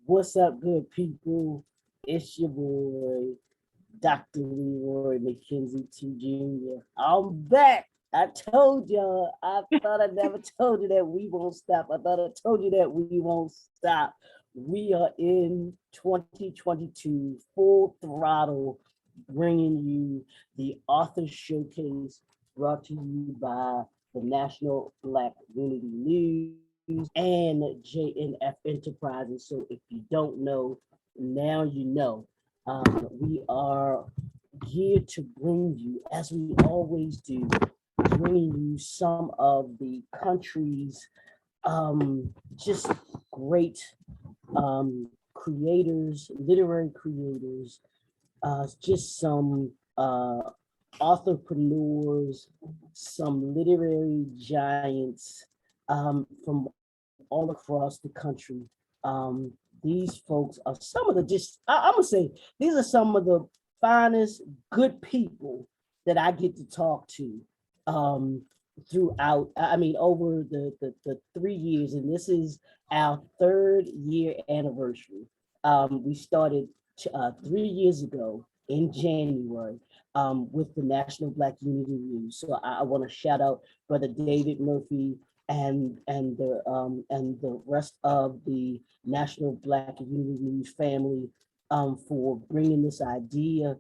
What's up, good people? It's your boy, Dr. Leroy McKenzie T. Jr. I'm back. I told y'all, I thought I never told you that we won't stop. I thought I told you that we won't stop. We are in 2022, full throttle, bringing you the Author Showcase brought to you by the National Black Unity News and JNF Enterprises. So if you don't know, now you know. We are here to bring you, as we always do, bringing you some of the country's just great creators, literary creators, just some authorpreneurs, some literary giants from all across the country. These folks are some of the I'm gonna say these are some of the finest good people that I get to talk to throughout. I mean, over the 3 years, and this is our third year anniversary. We started 3 years ago in January with the National Black Unity News. So I want to shout out Brother David Murphy and the rest of the National Black Unity News family for bringing this idea,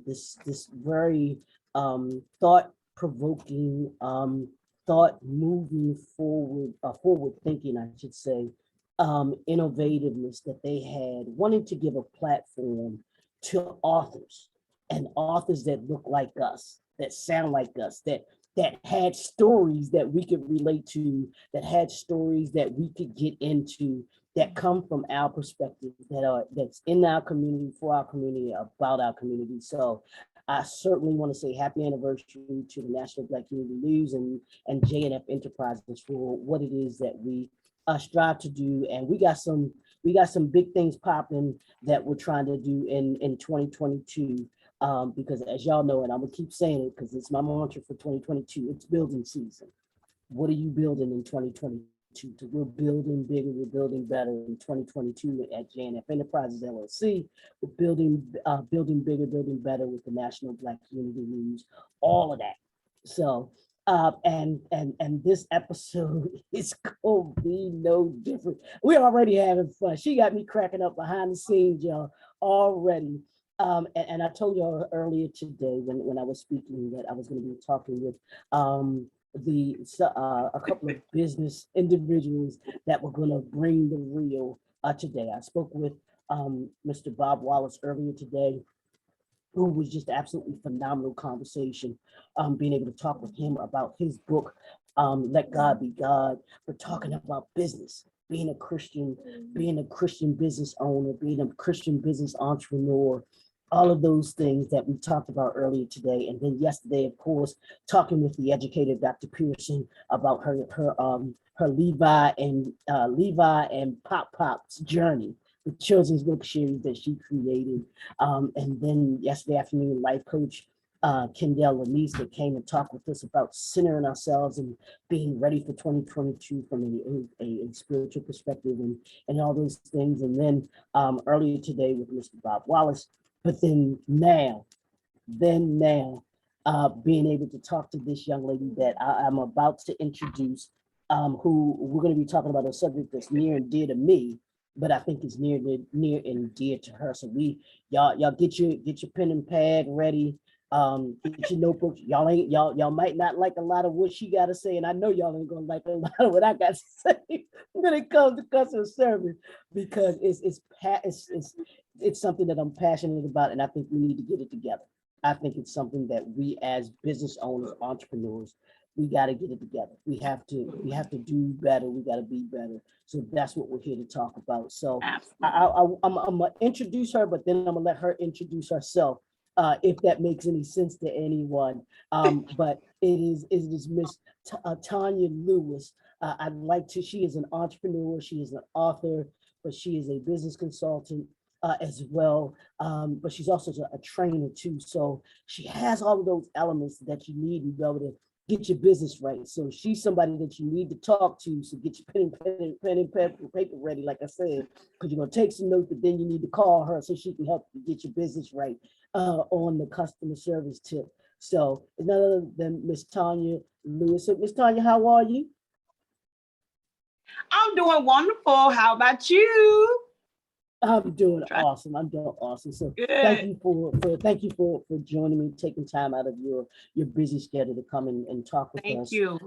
this very thought provoking, thought moving forward, forward thinking, I should say, innovativeness that they had, wanting to give a platform to authors and authors that look like us, that sound like us, that had stories that we could relate to, that had stories that we could get into, that come from our perspective, that's in our community, for our community, about our community. So I certainly want to say happy anniversary to the National Black Unity News and JNF Enterprises for what it is that we strive to do. And we got some big things popping that we're trying to do in 2022. Because as y'all know, and I'm gonna keep saying it because it's my mantra for 2022, it's building season. What are you building in 2022? So we're building bigger, we're building better in 2022 at JNF Enterprises LLC. We're building bigger, building better with the National Black Unity News, all of that. So and this episode is gonna be no different. We're already having fun. She got me cracking up behind the scenes, y'all, already. And I told y'all earlier today when I was speaking that I was going to be talking with a couple of business individuals that were going to bring the real today. I spoke with Mr. Bob Wallace earlier today, who was just absolutely phenomenal conversation. Being able to talk with him about his book, Let God Be God, but talking about business, being a Christian business owner, being a Christian business entrepreneur, all of those things that we talked about earlier today. And then yesterday, of course, talking with the educator, Dr. Pearson, about her Levi and Pop Pop's journey, the children's book series that she created. And then yesterday afternoon, life coach Kendall Lanise that came and talked with us about centering ourselves and being ready for 2022 from a spiritual perspective and all those things. And then earlier today with Mr. Bob Wallace. But then now, being able to talk to this young lady that I'm about to introduce, who we're going to be talking about a subject that's near and dear to me, but I think it's near and dear to her. So y'all get your pen and pad ready. Get your notebooks. Y'all might not like a lot of what she got to say, and I know y'all ain't gonna like a lot of what I got to say when it comes to customer service, because it's something that I'm passionate about, and I think we need to get it together. I think it's something that we as business owners, entrepreneurs, we got to get it together. We have to do better. We got to be better. So that's what we're here to talk about. So I'm gonna introduce her, but then I'm gonna let her introduce herself, if that makes any sense to anyone. But it is Miss Tonia Lewis. She is an entrepreneur, she is an author, but she is a business consultant as well. But she's also a trainer too. So she has all of those elements that you need to be able to get your business right. So she's somebody that you need to talk to. So get your pen and paper ready, like I said, because you're gonna take some notes, but then you need to call her so she can help you get your business right on the customer service tip. So it's none other than Miss Tonia Lewis. So Miss Tonia, how are you? I'm doing wonderful. How about you? I'm doing awesome. I'm doing awesome. So thank Good. you for joining me, taking time out of your busy schedule to come and talk with Thank us you.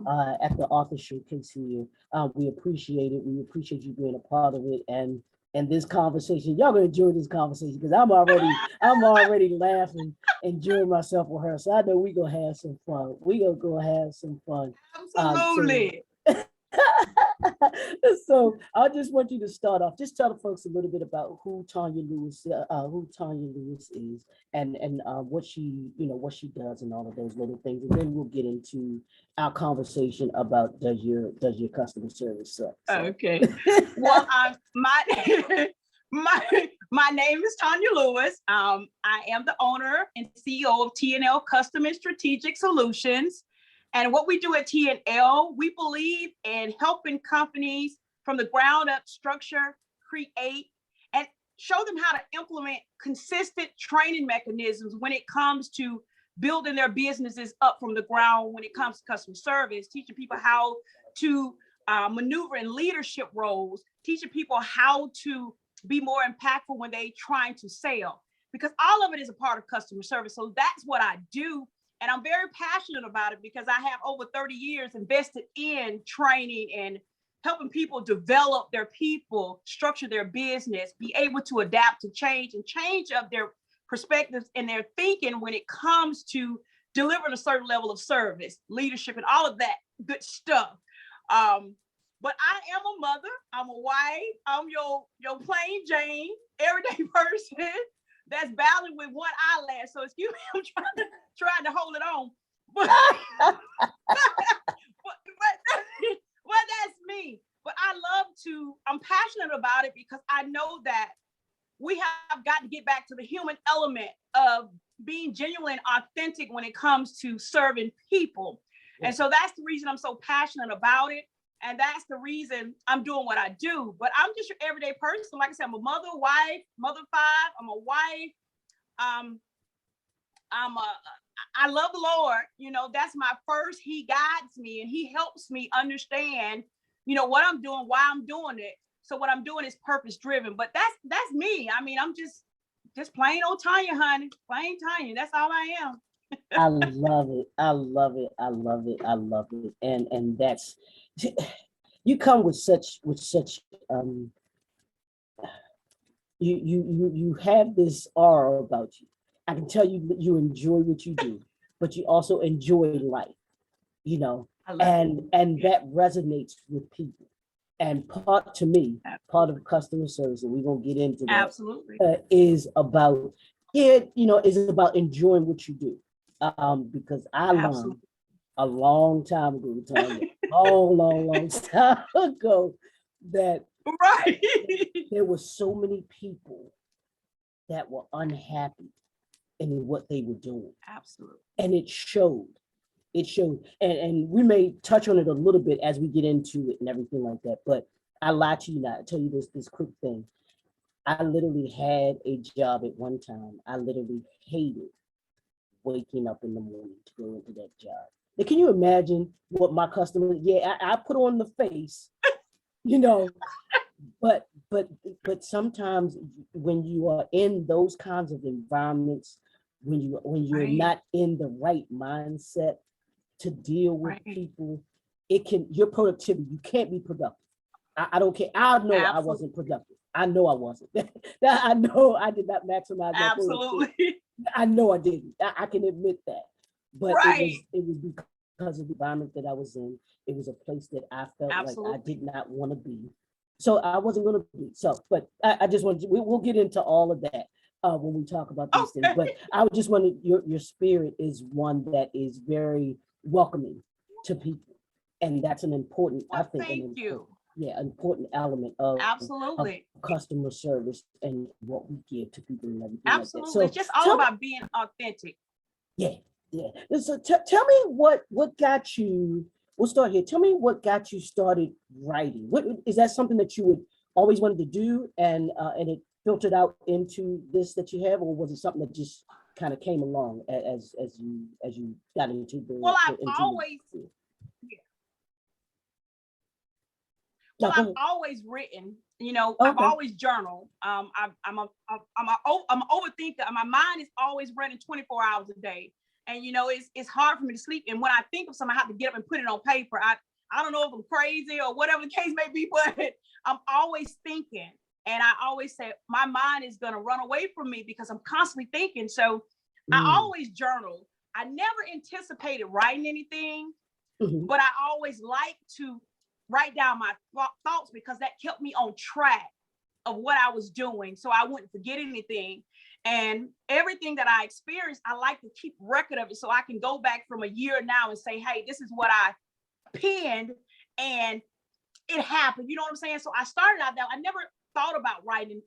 at the author showcase here. We appreciate it. We appreciate you being a part of it and this conversation. Y'all gonna enjoy this conversation because I'm already laughing, enjoying myself with her. So I know we gonna have some fun. We gonna go have some fun. Absolutely. So I just want you to start off. Just tell the folks a little bit about who Tonia Lewis is, and what she does, and all of those little things, and then we'll get into our conversation about does your customer service suck? So. Okay. Well, my my name is Tonia Lewis. I am the owner and CEO of TNL Custom and Strategic Solutions. And what we do at TNL, we believe in helping companies from the ground up structure, create, and show them how to implement consistent training mechanisms when it comes to building their businesses up from the ground, when it comes to customer service, teaching people how to maneuver in leadership roles, teaching people how to be more impactful when they're trying to sell, because all of it is a part of customer service. So that's what I do. And I'm very passionate about it because I have over 30 years invested in training and helping people develop their people, structure their business, be able to adapt to change and change up their perspectives and their thinking when it comes to delivering a certain level of service, leadership, and all of that good stuff. But I am a mother, I'm a wife, I'm your plain Jane, everyday person that's battling with one eyelash. So excuse me, I'm trying to hold it on. But, but that's me. But I'm passionate about it because I know that we have got to get back to the human element of being genuine and authentic when it comes to serving people. And so that's the reason I'm so passionate about it. And that's the reason I'm doing what I do. But I'm just your everyday person. Like I said, I'm a mother, wife, mother of 5. I'm a wife. I love the Lord. You know, that's my first. He guides me and he helps me understand, you know, what I'm doing, why I'm doing it. So what I'm doing is purpose driven. But that's me. I mean, I'm just plain old Tonia, honey. Plain Tonia. That's all I am. I love it. I love it. I love it. I love it. And that's you come with such you have this aura about you. I can tell you that you enjoy what you do, but you also enjoy life, you know, and that resonates with people. And part of customer service, and we're gonna get into that. Absolutely. Is about is about enjoying what you do. Because I learned a long time ago, Tonia, long time ago, that there were so many people that were unhappy in what they were doing. Absolutely. And it showed. And we may touch on it a little bit as we get into it and everything like that. But I lie to you not. I tell you this quick thing. I literally had a job at one time. I literally hated waking up in the morning to go into that job. Now, can you imagine what my customer? Yeah, I put on the face, you know, but sometimes when you are in those kinds of environments, when you're not in the right mindset to deal with people, your productivity, you can't be productive. I don't care. I know I wasn't productive. I know I wasn't. I know I did not maximize my productivity. I know I didn't. I can admit that. But it was because of the environment that I was in. It was a place that I felt like I did not want to be. So I wasn't going to be. So, but I just wanted we'll get into all of that when we talk about these things. But I just wanted your spirit is one that is very welcoming to people. And that's an important, I think. Thank you. Important element of customer service and what we give to people and everything. Absolutely. Like that. So it's just all about being authentic. Yeah. Yeah. So tell me what got you. We'll start here. Tell me what got you started writing. What is that something that you would always wanted to do, and it filtered out into this that you have, or was it something that just kind of came along as you got into Well, I've into always, yeah, well, no, go I've ahead. always written, you know, I've Okay. always journaled. I'm an overthinker. My mind is always running 24 hours a day. And, you know, it's hard for me to sleep. And when I think of something, I have to get up and put it on paper. I don't know if I'm crazy or whatever the case may be, but I'm always thinking. And I always say my mind is going to run away from me because I'm constantly thinking. So I Mm. always journal. I never anticipated writing anything, Mhm. but I always like to write down my thoughts because that kept me on track of what I was doing so I wouldn't forget anything. And everything that I experienced, I like to keep record of it so I can go back from a year now and say, hey, this is what I penned and it happened. You know what I'm saying? So I started out that I never thought about writing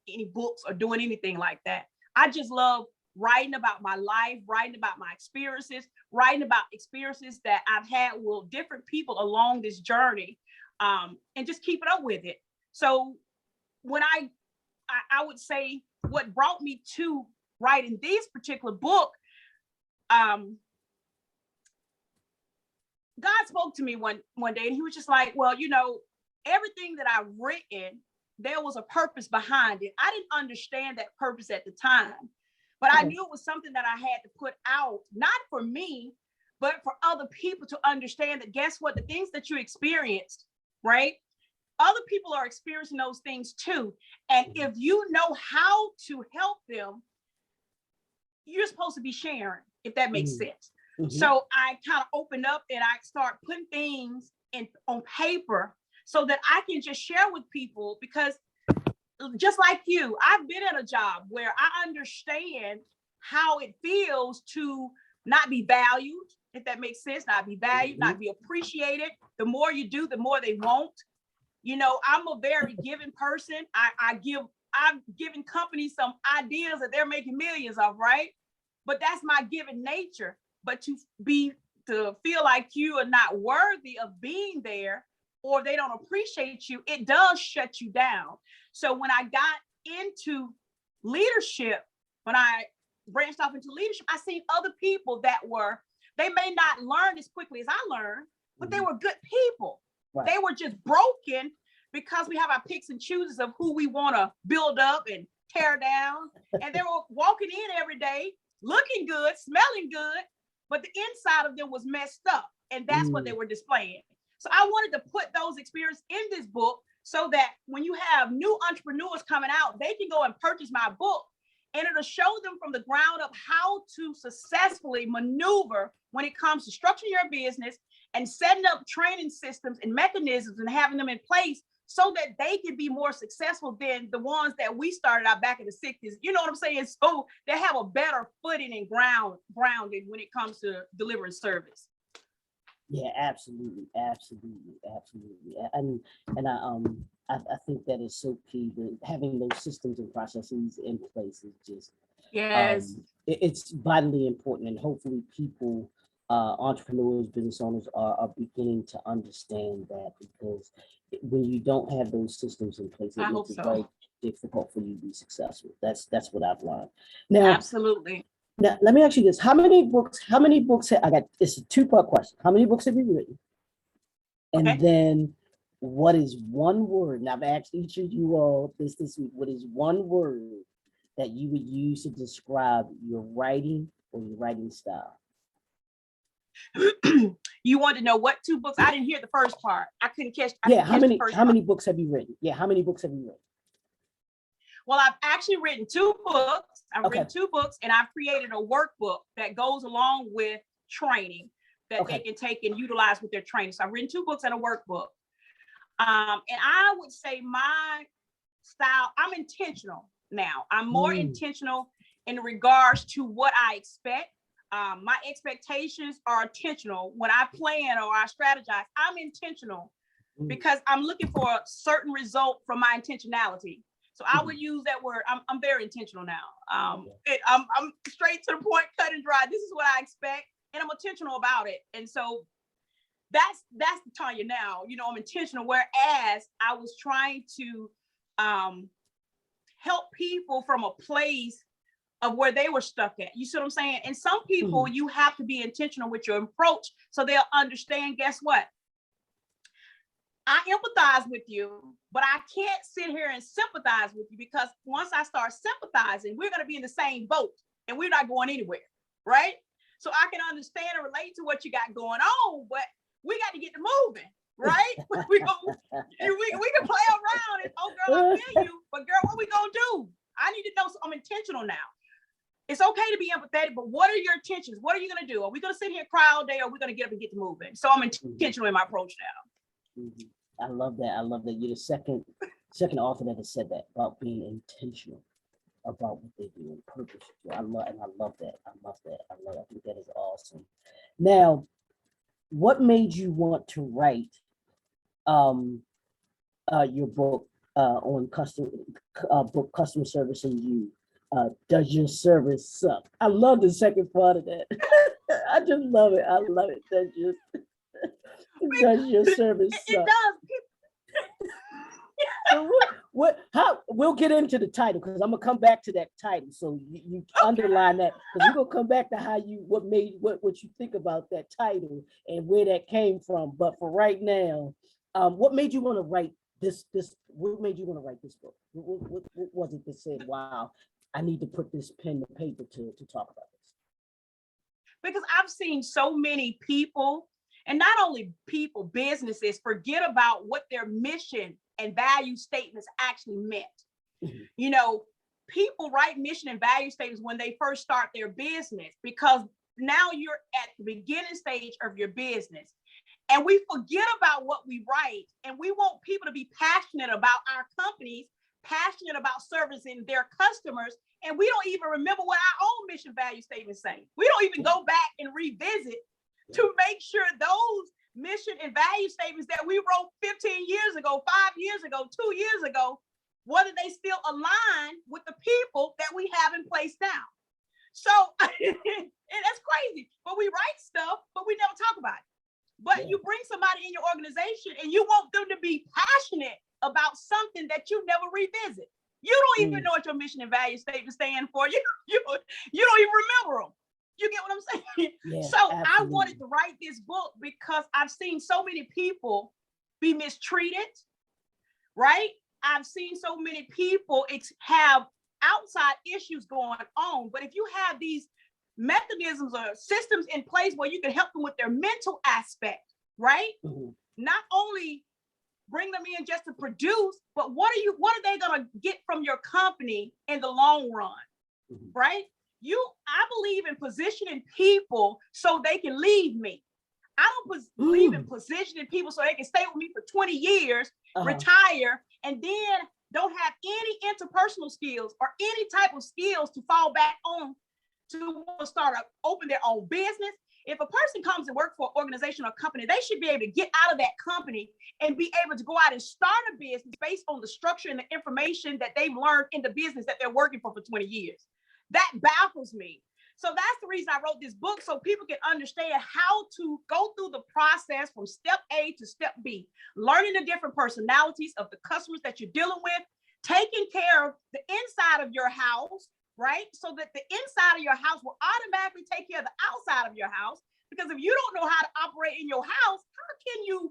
any books or doing anything like that. I just love writing about my life, writing about my experiences, writing about experiences that I've had with different people along this journey, and just keeping up with it. So when I would say what brought me to writing this particular book, um, God spoke to me one day and he was just like, well, you know, everything that I've written, there was a purpose behind it. I didn't understand that purpose at the time, but I Okay. knew it was something that I had to put out, not for me, but for other people to understand that guess what? The things that you experienced, right? Other people are experiencing those things too. And if you know how to help them, you're supposed to be sharing, if that makes Mhm. sense. Mhm. So I kind of opened up and I start putting things on paper so that I can just share with people because just like you, I've been at a job where I understand how it feels to not be valued, if that makes sense, not be valued, Mhm. not be appreciated. The more you do, the more they won't. You know, I'm a very giving person. I've given companies some ideas that they're making millions of, right? But that's my given nature. But to feel like you are not worthy of being there or they don't appreciate you, it does shut you down. So when I got into leadership, when I branched off into leadership, I seen other people they may not learn as quickly as I learned, but they Mhm. were good people. Right. They were just broken because we have our picks and chooses of who we want to build up and tear down. And they were walking in every day, looking good, smelling good, but the inside of them was messed up. And that's what they Mm. were displaying. So I wanted to put those experiences in this book so that when you have new entrepreneurs coming out, they can go and purchase my book and it'll show them from the ground up how to successfully maneuver when it comes to structuring your business and setting up training systems and mechanisms and having them in place so that they can be more successful than the ones that we started out back in the 60s. You know what I'm saying? So they have a better footing and grounded when it comes to delivering service. Yeah, absolutely, absolutely, absolutely. And I think that is so key. That having those systems and processes in place is just Yes. it's vitally important, and hopefully people, entrepreneurs, business owners are beginning to understand that, because when you don't have those systems in place, I it hope makes it very so. difficult for you to be successful. That's what I've learned. Now, Absolutely. now let me ask you this: How many books? I got it's a two-part question. How many books have you written? And Okay. then, what is one word? And I've asked each of you all this week. What is one word that you would use to describe your writing or your writing style? You want to know what two books? I didn't hear the first part. I Yeah, couldn't how catch the many first how part. many books have you written? Yeah, how many books have you written? Well, I've actually written two books. I've Okay, written two books and I've created a workbook that goes along with training that they okay. can take and utilize with their training. So I've written two books and a workbook. And I would say my style, I'm intentional now. I'm more Mm, intentional in regards to what I expect. My expectations are intentional. When I plan or I strategize, I'm intentional mm, because I'm looking for a certain result from my intentionality. So I would use that word. I'm very intentional now. I'm straight to the point, cut and dry. This is what I expect, and I'm intentional about it. And so that's Tonia now. You know, I'm intentional. Whereas I was trying to help people from a place of where they were stuck at. You see what I'm saying? And some people, you have to be intentional with your approach so they'll understand. Guess what? I empathize with you, but I can't sit here and sympathize with you, because once I start sympathizing, we're going to be in the same boat and we're not going anywhere, right? So I can understand and relate to what you got going on, but we got to get to moving, right? we can play around and, oh girl, I feel you, but girl, what we going to do? I need to know, so I'm intentional now. It's okay to be empathetic, but what are your intentions? What are you going to do? Are we going to sit here and cry all day, or are we going to get up and get to moving? So I'm intentional in my approach now. I love that. I love that. You're the second author that has said that about being intentional about what they do and purpose. I love that. I love that. I think that is awesome. Now, what made you want to write your book on customer service and you? Does your service suck? I love the second part of that. I just love it. I love it. Does your service suck? It does. So how we'll get into the title, because I'm gonna come back to that title. So you underline that, because we're gonna come back to what you think about that title and where that came from. But for right now, what made you want to write this? What made you want to write this book? What was it that said, wow, I need to put this pen to paper to talk about this? Because I've seen so many people, and not only people, businesses, forget about what their mission and value statements actually meant. You know, people write mission and value statements when they first start their business, because now you're at the beginning stage of your business. And we forget about what we write, and we want people to be passionate about our companies, passionate about servicing their customers, and we don't even remember what our own mission value statements say. We don't even go back and revisit to make sure those mission and value statements that we wrote 15 years ago, 5 years ago, 2 years ago, whether they still align with the people that we have in place now. So, and that's crazy, but we write stuff, but we never talk about it. But you bring somebody in your organization and you want them to be passionate about something that you never revisit. You don't even know what your mission and value statement stand for. You don't even remember them. You get what I'm saying? Yeah, so absolutely. I wanted to write this book because I've seen so many people be mistreated, right? I've seen so many people have outside issues going on. But if you have these mechanisms or systems in place where you can help them with their mental aspect, right? Not only bring them in just to produce, but what are they going to get from your company in the long run, right? I believe in positioning people so they can leave me. I don't believe in positioning people so they can stay with me for 20 years, retire, and then don't have any interpersonal skills or any type of skills to fall back on to open their own business. If a person comes to work for an organization or company, they should be able to get out of that company and be able to go out and start a business based on the structure and the information that they've learned in the business that they're working for 20 years. That baffles me. So that's the reason I wrote this book, so people can understand how to go through the process from step A to step B, learning the different personalities of the customers that you're dealing with, taking care of the inside of your house, right? So that the inside of your house will automatically take care of the outside of your house. Because if you don't know how to operate in your house, how can you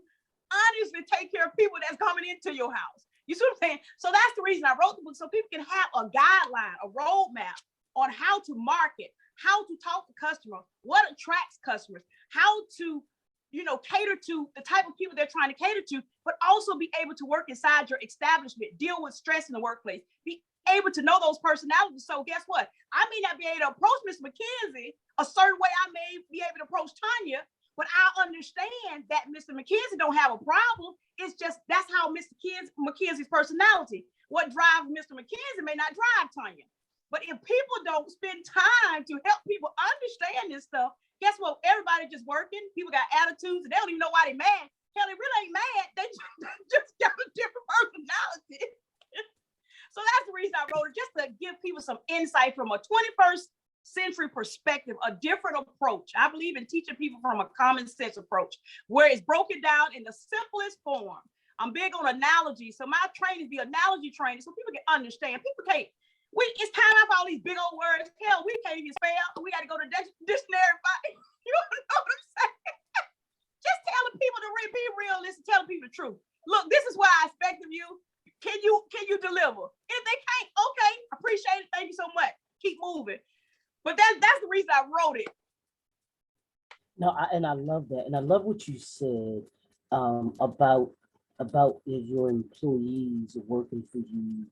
honestly take care of people that's coming into your house? You see what I'm saying? So that's the reason I wrote the book, so people can have a guideline, a roadmap on how to market, how to talk to customers, what attracts customers, how to, cater to the type of people they're trying to cater to, but also be able to work inside your establishment, deal with stress in the workplace, be able to know those personalities. So guess what? I may not be able to approach Mr. McKenzie a certain way. I may be able to approach Tonia, but I understand that Mr. McKenzie don't have a problem. It's just, that's how Mr. McKenzie's personality. What drives Mr. McKenzie may not drive Tonia. But if people don't spend time to help people understand this stuff, guess what? Everybody just working. People got attitudes and they don't even know why they're mad. Hell, they really ain't mad. They just got a different personality. So that's wrote it just to give people some insight from a 21st century perspective, a different approach. I believe in teaching people from a common sense approach, where it's broken down in the simplest form. I'm big on analogy, so my training be analogy training, so people can understand. People can't. It's time out for all these big old words. Hell, we can't even spell. We got to go to dictionary. You know what I'm saying? Just telling people to be realistic, telling people the truth. Look, this is what I expect of you. Can you deliver? If they can't, okay, appreciate it. Thank you so much. Keep moving. But that's the reason I wrote it. No, and I love that, and I love what you said about your employees working for you.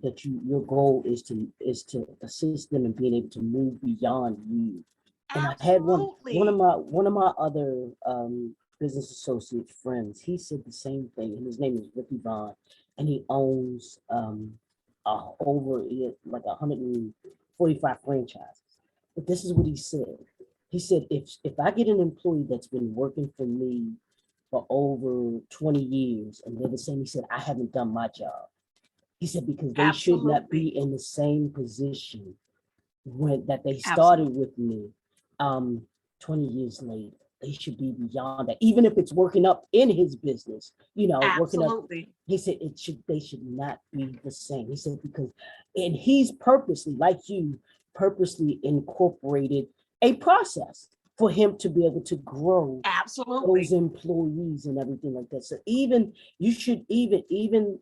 That your goal is to assist them in being able to move beyond you. And I had one of my other business associate friends. He said the same thing, and his name is Ricky Vaughn, and he owns over like 145 franchises. But this is what he said. He said, if I get an employee that's been working for me for over 20 years, and they're the same, he said, I haven't done my job. He said, because they should not be in the same position that they started with me 20 years later. They should be beyond that, even if it's working up in his business, working up. He said they should not be the same. He said, because, and he's purposely, like you, purposely incorporated a process for him to be able to grow those employees and everything like that. So even you should, even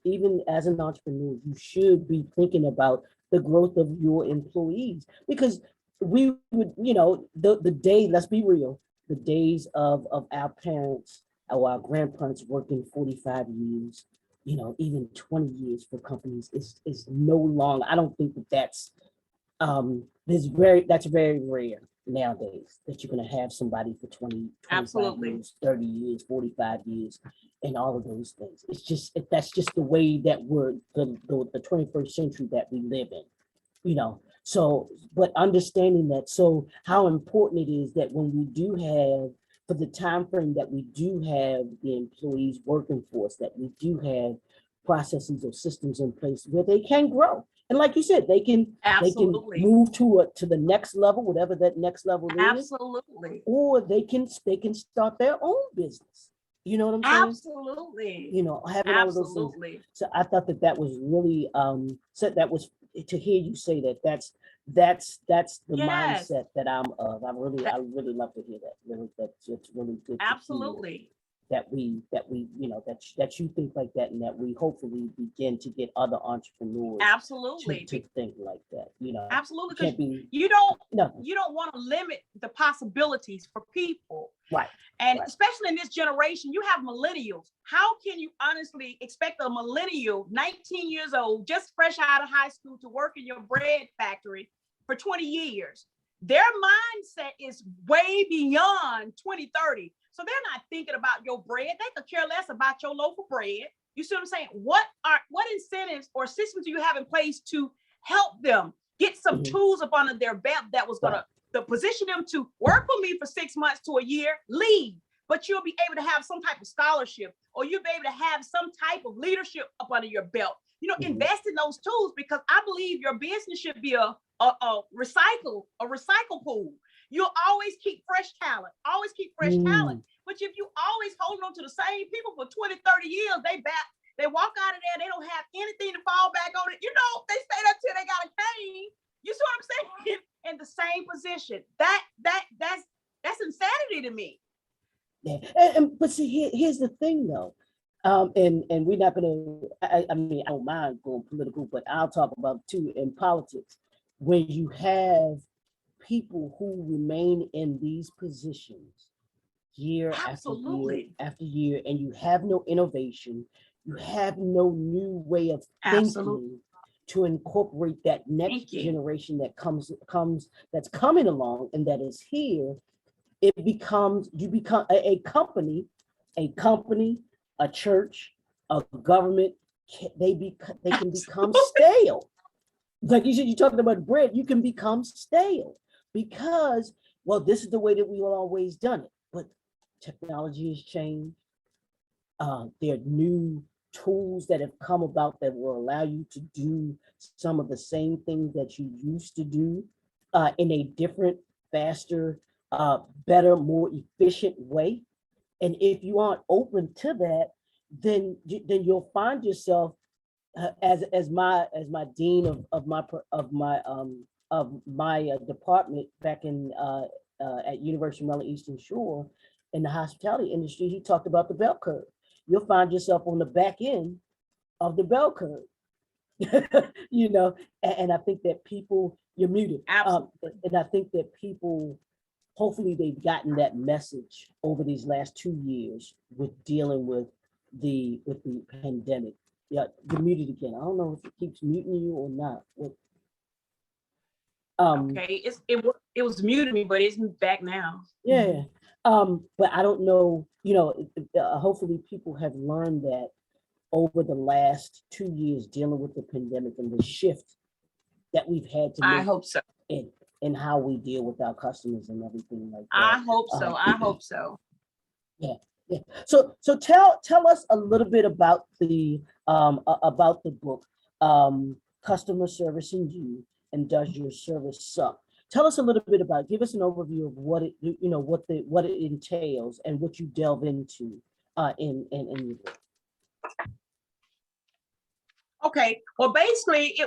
as an entrepreneur, you should be thinking about the growth of your employees, because we would, the day, let's be real, the days of our parents or our grandparents working 45 years, even 20 years for companies is no longer. I don't think that's very rare nowadays, that you're going to have somebody for 20, 25 years, 30 years, 45 years, and all of those things. It's just, that's just the way that we're the 21st century that we live in, So, but understanding that, so how important it is that when we do have, for the time frame that we do have the employees working for us, that we do have processes or systems in place where they can grow. And like you said, they can move to the next level, whatever that next level is. Or they can start their own business. You know what I'm saying? Absolutely. Having all of those things. So I thought that was really so that was, to hear you say that's the mindset that I'm of. I really love to hear that. Really, that's really good. Absolutely. That we that you think like that, and that we hopefully begin to get other entrepreneurs to think like that. Absolutely, because you don't want to limit the possibilities for people, right? And especially in this generation, you have millennials. How can you honestly expect a millennial, 19 years old, just fresh out of high school, to work in your bread factory for 20 years? Their mindset is way beyond 2030. So they're not thinking about your bread. They could care less about your loaf of bread. You see what I'm saying? What incentives or systems do you have in place to help them get some tools up under their belt that was going to position them to work for me for 6 months to a year, leave, but you'll be able to have some type of scholarship, or you'll be able to have some type of leadership up under your belt. Invest in those tools, because I believe your business should be a recycle pool. You'll always keep fresh talent, talent. But if you always hold on to the same people for 20, 30 years, they walk out of there, they don't have anything to fall back on it. They stay there till they got a cane. You see what I'm saying? In the same position. That's insanity to me. Yeah. But see, here's the thing though. And we're not gonna, I don't mind going political, but I'll talk about too in politics, when you have people who remain in these positions year after year, and you have no innovation, you have no new way of thinking to incorporate that next generation that that's coming along and that is here. You become a company, a church, a government. They can become stale. Like you said, you talking about bread, you can become stale because, well, this is the way that we always done it. But technology has changed. There are new tools that have come about that will allow you to do some of the same things that you used to do in a different, faster, better, more efficient way. And if you aren't open to that, then you'll find yourself as my dean of my department back in at University of Maryland Eastern Shore in the hospitality industry. He talked about the bell curve. You'll find yourself on the back end of the bell curve. You know, and I think that people, you're muted. And I think that people, hopefully they've gotten that message over these last 2 years with dealing with the pandemic. Yeah, you're muted again. I don't know if it keeps muting you or not. Okay, it was muted me, but it's back now. Yeah. But I don't know, you know, hopefully people have learned that over the last 2 years dealing with the pandemic and the shift that we've had to make. I hope so. In how we deal with our customers and everything like that. I hope so. I hope so. Yeah. So tell us a little bit about the book, Customer Service in You, and Does Your Service Suck? Tell us a little bit about, give us an overview of what it, you know, what it entails and what you delve into in your book. Okay, well, basically,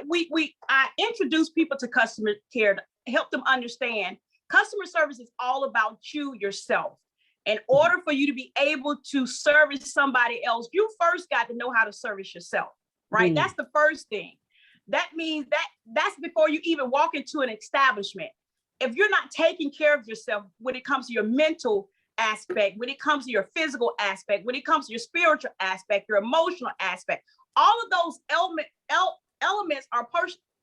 I introduce people to customer care to help them understand customer service is all about you yourself. In order for you to be able to service somebody else, you first got to know how to service yourself, right? That's the first thing. That means that's before you even walk into an establishment. If you're not taking care of yourself when it comes to your mental aspect, when it comes to your physical aspect, when it comes to your spiritual aspect, your emotional aspect, all of those elements are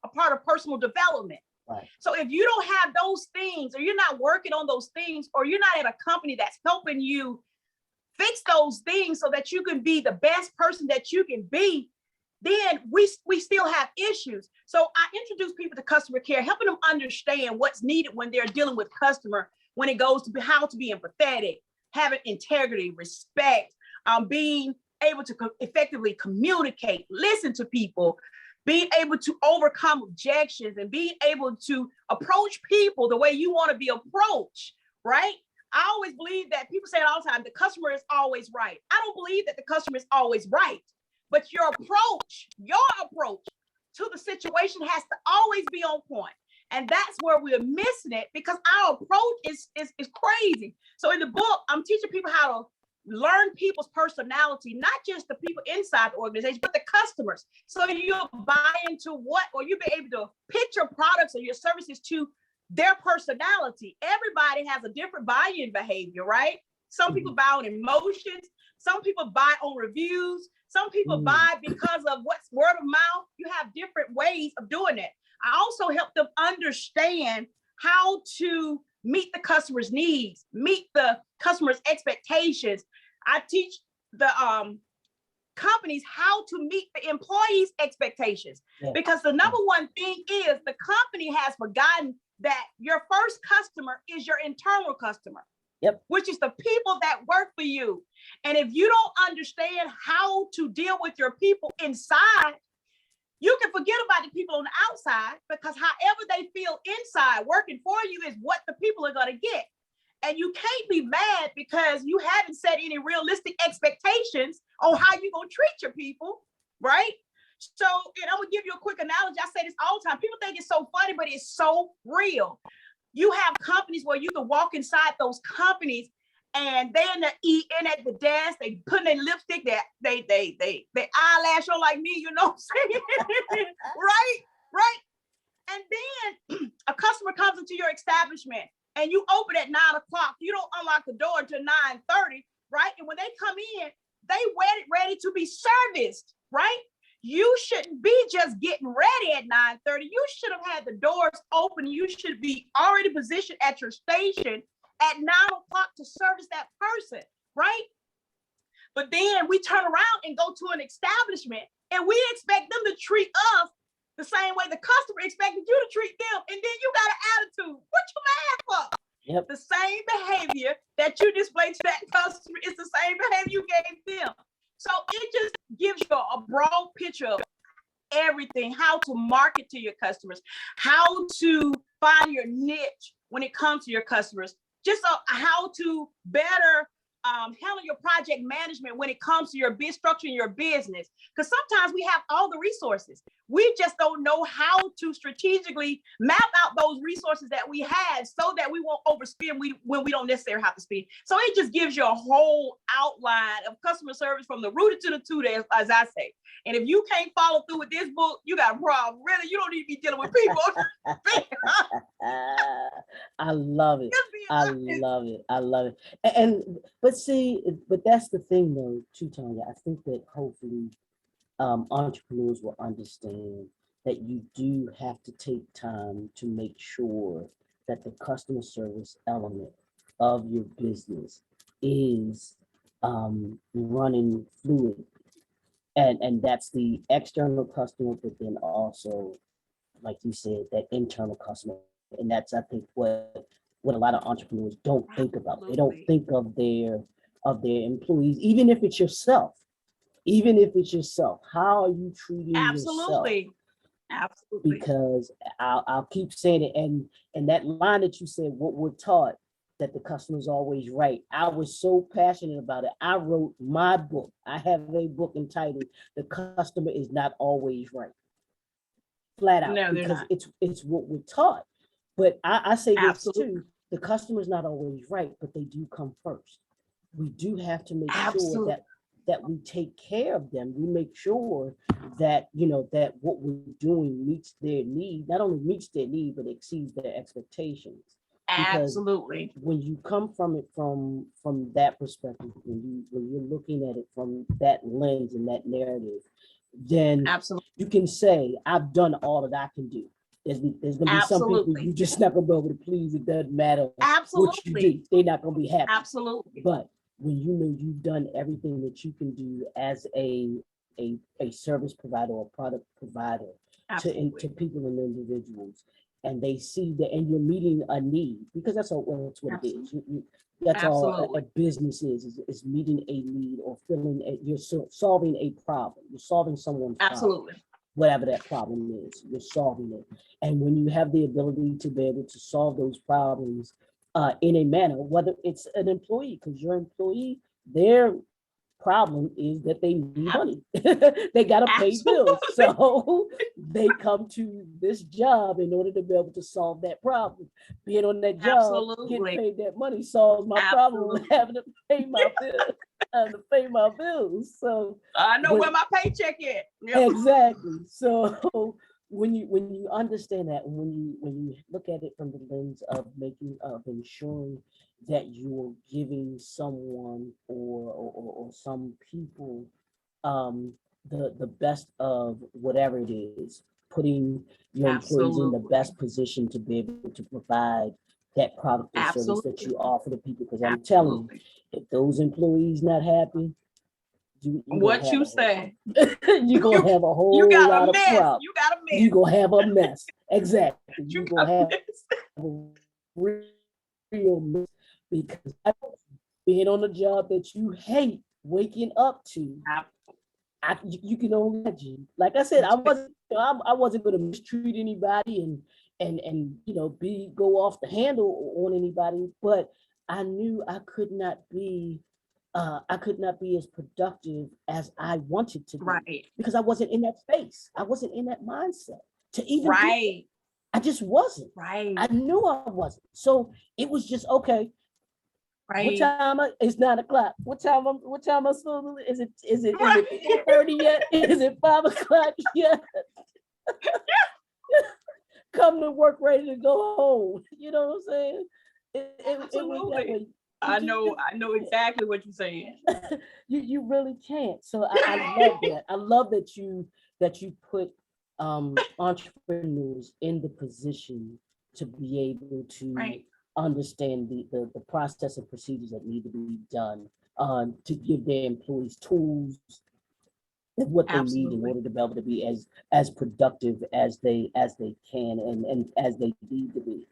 a part of personal development. Right. So if you don't have those things, or you're not working on those things, or you're not at a company that's helping you fix those things so that you can be the best person that you can be, then we still have issues. So I introduce people to customer care, helping them understand what's needed when they're dealing with customer, when it goes to how to be empathetic, having integrity, respect, being able to effectively communicate, listen to people, being able to overcome objections, and being able to approach people the way you want to be approached, right? I always believe that people say it all the time, the customer is always right. I don't believe that the customer is always right, but your approach to the situation has to always be on point. And that's where we're missing it, because our approach is crazy. So in the book, I'm teaching people how to learn people's personality, not just the people inside the organization, but the customers. So you'll buy into or you'll be able to pitch your products or your services to their personality. Everybody has a different buying behavior, right? Some people buy on emotions. Some people buy on reviews. Some people buy because of what's word of mouth. You have different ways of doing it. I also help them understand how to meet the customer's needs, meet the customer's expectations. I teach the companies how to meet the employees' expectations, because the number one thing is the company has forgotten that your first customer is your internal customer, which is the people that work for you. And if you don't understand how to deal with your people inside, you can forget about the people on the outside, because however they feel inside working for you is what the people are going to get. And you can't be mad because you haven't set any realistic expectations on how you're going to treat your people, right? So, and I'm going to give you a quick analogy. I say this all the time. People think it's so funny, but it's so real. You have companies where you can walk inside those companies and they're in at the desk, they put in their lipstick, they eyelash on like me, you know what I'm saying? Right? And then a customer comes into your establishment and you open at 9 o'clock. You don't unlock the door until 9:30, right? And when they come in, they ready to be serviced, right? You shouldn't be just getting ready at 9:30. You should have had the doors open. You should be already positioned at your station at 9 o'clock to service that person, right? But then we turn around and go to an establishment and we expect them to treat us the same way the customer expected you to treat them. And then you got an attitude. What you mad for? Yep. The same behavior that you display to that customer is the same behavior you gave them. So it just gives you a broad picture of everything, how to market to your customers, how to find your niche when it comes to your customers, just how to better handle your project management when it comes to your biz structure and your business. Because sometimes we have all the resources. We just don't know how to strategically map out those resources that we have so that we won't overspend when we don't necessarily have to spend. So it just gives you a whole outline of customer service from the rooted to the tutor, as I say. And if you can't follow through with this book, you got a problem. Really, you don't need to be dealing with people. I love it. I love it. I love it. But see, but that's the thing though, too, Tonia. I think that hopefully entrepreneurs will understand that you do have to take time to make sure that the customer service element of your business is running fluid. And that's the external customer, but then also, like you said, that internal customer. And that's, I think, what a lot of entrepreneurs don't think about. They don't think of their employees, even if it's yourself. Even if it's yourself, how are you treating yourself? Absolutely. Because I'll keep saying it, and that line that you said, what we're taught, that the customer's always right. I was so passionate about it. I wrote my book. I have a book entitled "The Customer is Not Always Right." Flat out, no, because it's what we're taught. But I say this too: the customer's not always right, but they do come first. We do have to make sure that we take care of them. We make sure that, that what we're doing meets their need, not only meets their need, but exceeds their expectations. Because when you come from it from that perspective, when you're looking at it from that lens and that narrative, then you can say, I've done all that I can do. There's gonna be some people you just not gonna be able to please. It doesn't matter what you do. They're not gonna be happy. But when you know you've done everything that you can do as a service provider or product provider to people and individuals, and they see that, and you're meeting a need, because that's what it is. That's all a business is meeting a need or you're solving a problem. You're solving someone's problem. Whatever that problem is, you're solving it. And when you have the ability to be able to solve those problems in a manner, whether it's an employee, because your employee, their problem is that they need money. They got to pay bills. So they come to this job in order to be able to solve that problem. Being on that job, getting paid that money solves my problem with having to pay my bills. So I know where my paycheck is. Exactly. So when you understand that, when you look at it from the lens of ensuring that you're giving someone or some people the best of whatever it is, putting your employees in the best position to be able to provide that product or service that you offer to people. Because I'm telling you, if those employees not happy, what you say, you're gonna have a whole lot of problems. You got a mess. You're gonna have a mess. Exactly. You're gonna have a real mess, because being on a job that you hate waking up to, you can only imagine. Like I said, I wasn't gonna mistreat anybody and go off the handle on anybody, but I knew I could not be as productive as I wanted to be, because I wasn't in that space. I wasn't in that mindset to even do that. I just wasn't. I knew I wasn't. So it was just okay. What time? It's 9 o'clock. What time am I supposed to? Is it 4:30 yet? Is it 5 o'clock yet? Come to work ready to go home. You know what I'm saying? It was that way. I know exactly what you're saying. You really can't. So I love that. I love that you put entrepreneurs in the position to be able to understand the process and procedures that need to be done to give their employees tools and what they need in order to be able to be as productive as they can and as they need to be.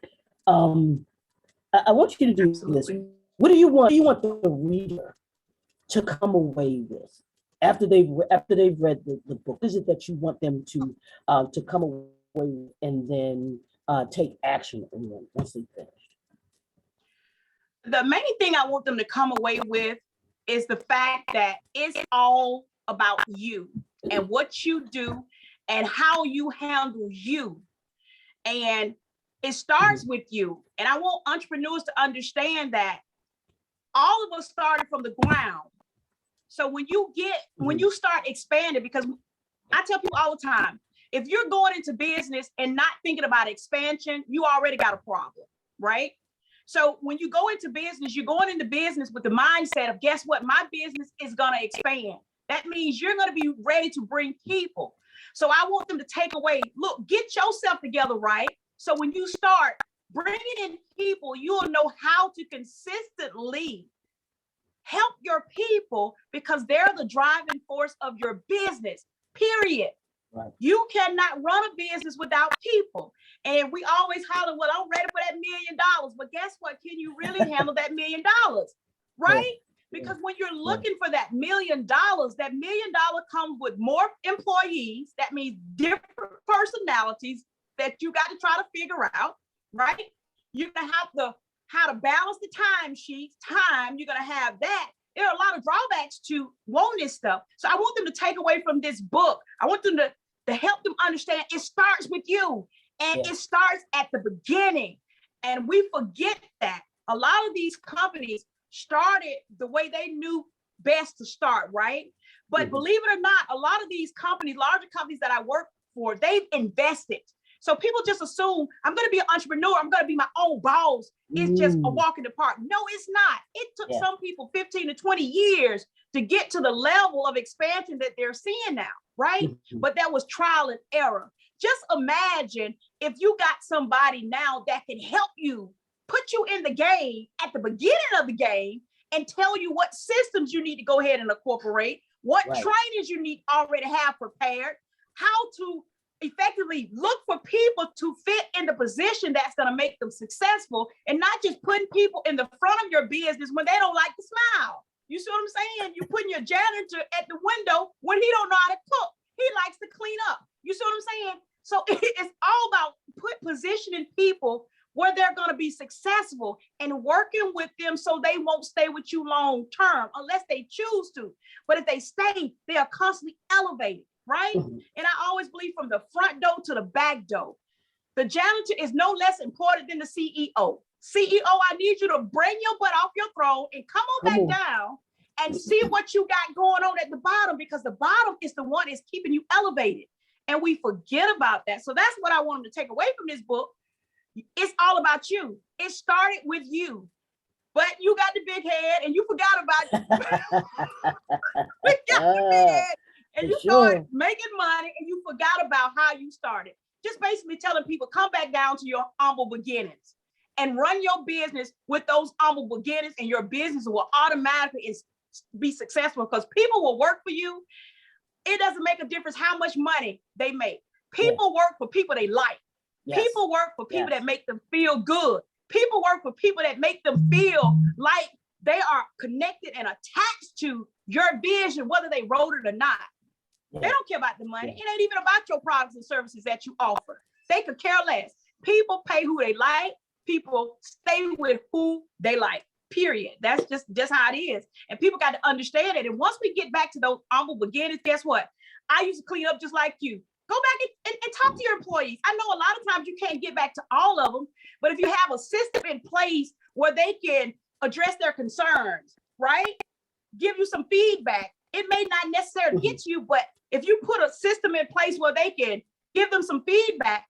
I want you to do this. What do you want? Do you want the reader to come away with after they've read the book, is it that you want them to come away with and then take action on once they finish? The main thing I want them to come away with is the fact that it's all about you and what you do and how you handle you. And it starts with you. And I want entrepreneurs to understand that all of us started from the ground. So when you start expanding, because I tell people all the time, if you're going into business and not thinking about expansion, you already got a problem, right? So when you go into business, you're going into business with the mindset of, guess what? My business is going to expand. That means you're going to be ready to bring people. So I want them to take away, look, get yourself together, right? So when you start bringing in people, you'll know how to consistently help your people, because they're the driving force of your business, period. Right. You cannot run a business without people. And we always holler, well, I'm ready for that $1 million. But guess what? Can you really handle that $1 million? Right? Yeah. Because when you're looking for that $1 million, that $1 million comes with more employees. That means different personalities that you got to try to figure out, right? You're going to have to how to balance the time sheets, you're going to have that. There are a lot of drawbacks to wanting this stuff. So I want them to take away from this book. I want them to help them understand it starts with you, and it starts at the beginning. And we forget that a lot of these companies started the way they knew best to start, right? But believe it or not, a lot of these companies, larger companies that I work for, they've invested. So people just assume I'm going to be an entrepreneur. I'm going to be my own boss. It's just a walk in the park. No, it's not. It took some people 15 to 20 years to get to the level of expansion that they're seeing now, right? But that was trial and error. Just imagine if you got somebody now that can help you, put you in the game at the beginning of the game and tell you what systems you need to go ahead and incorporate, what trainings you need already have prepared, how to effectively look for people to fit in the position that's going to make them successful, and not just putting people in the front of your business when they don't like to smile. You see what I'm saying? You're putting your janitor at the window when he don't know how to cook. He likes to clean up. You see what I'm saying? So it's all about positioning people where they're going to be successful and working with them so they won't stay with you long term unless they choose to. But if they stay, they are constantly elevated. Right? And I always believe from the front door to the back door, the janitor is no less important than the CEO. CEO, I need you to bring your butt off your throne and come on back down and see what you got going on at the bottom, because the bottom is the one that's keeping you elevated. And we forget about that. So that's what I want them to take away from this book. It's all about you. It started with you, but you got the big head and you forgot about we got the big head. And you started making money and you forgot about how you started. Just basically telling people, come back down to your humble beginnings and run your business with those humble beginnings, and your business will automatically be successful, because people will work for you. It doesn't make a difference how much money they make. People work for people they like. People work for people that make them feel good. People work for people that make them feel like they are connected and attached to your vision, whether they wrote it or not. They don't care about the money. It ain't even about your products and services that you offer. They could care less. People pay who they like. People stay with who they like, period. That's just how it is. And people got to understand it. And once we get back to those humble beginnings, guess what? I used to clean up just like you. Go back and talk to your employees. I know a lot of times you can't get back to all of them, but if you have a system in place where they can address their concerns, right? Give you some feedback. It may not necessarily get you, but if you put a system in place where they can give them some feedback,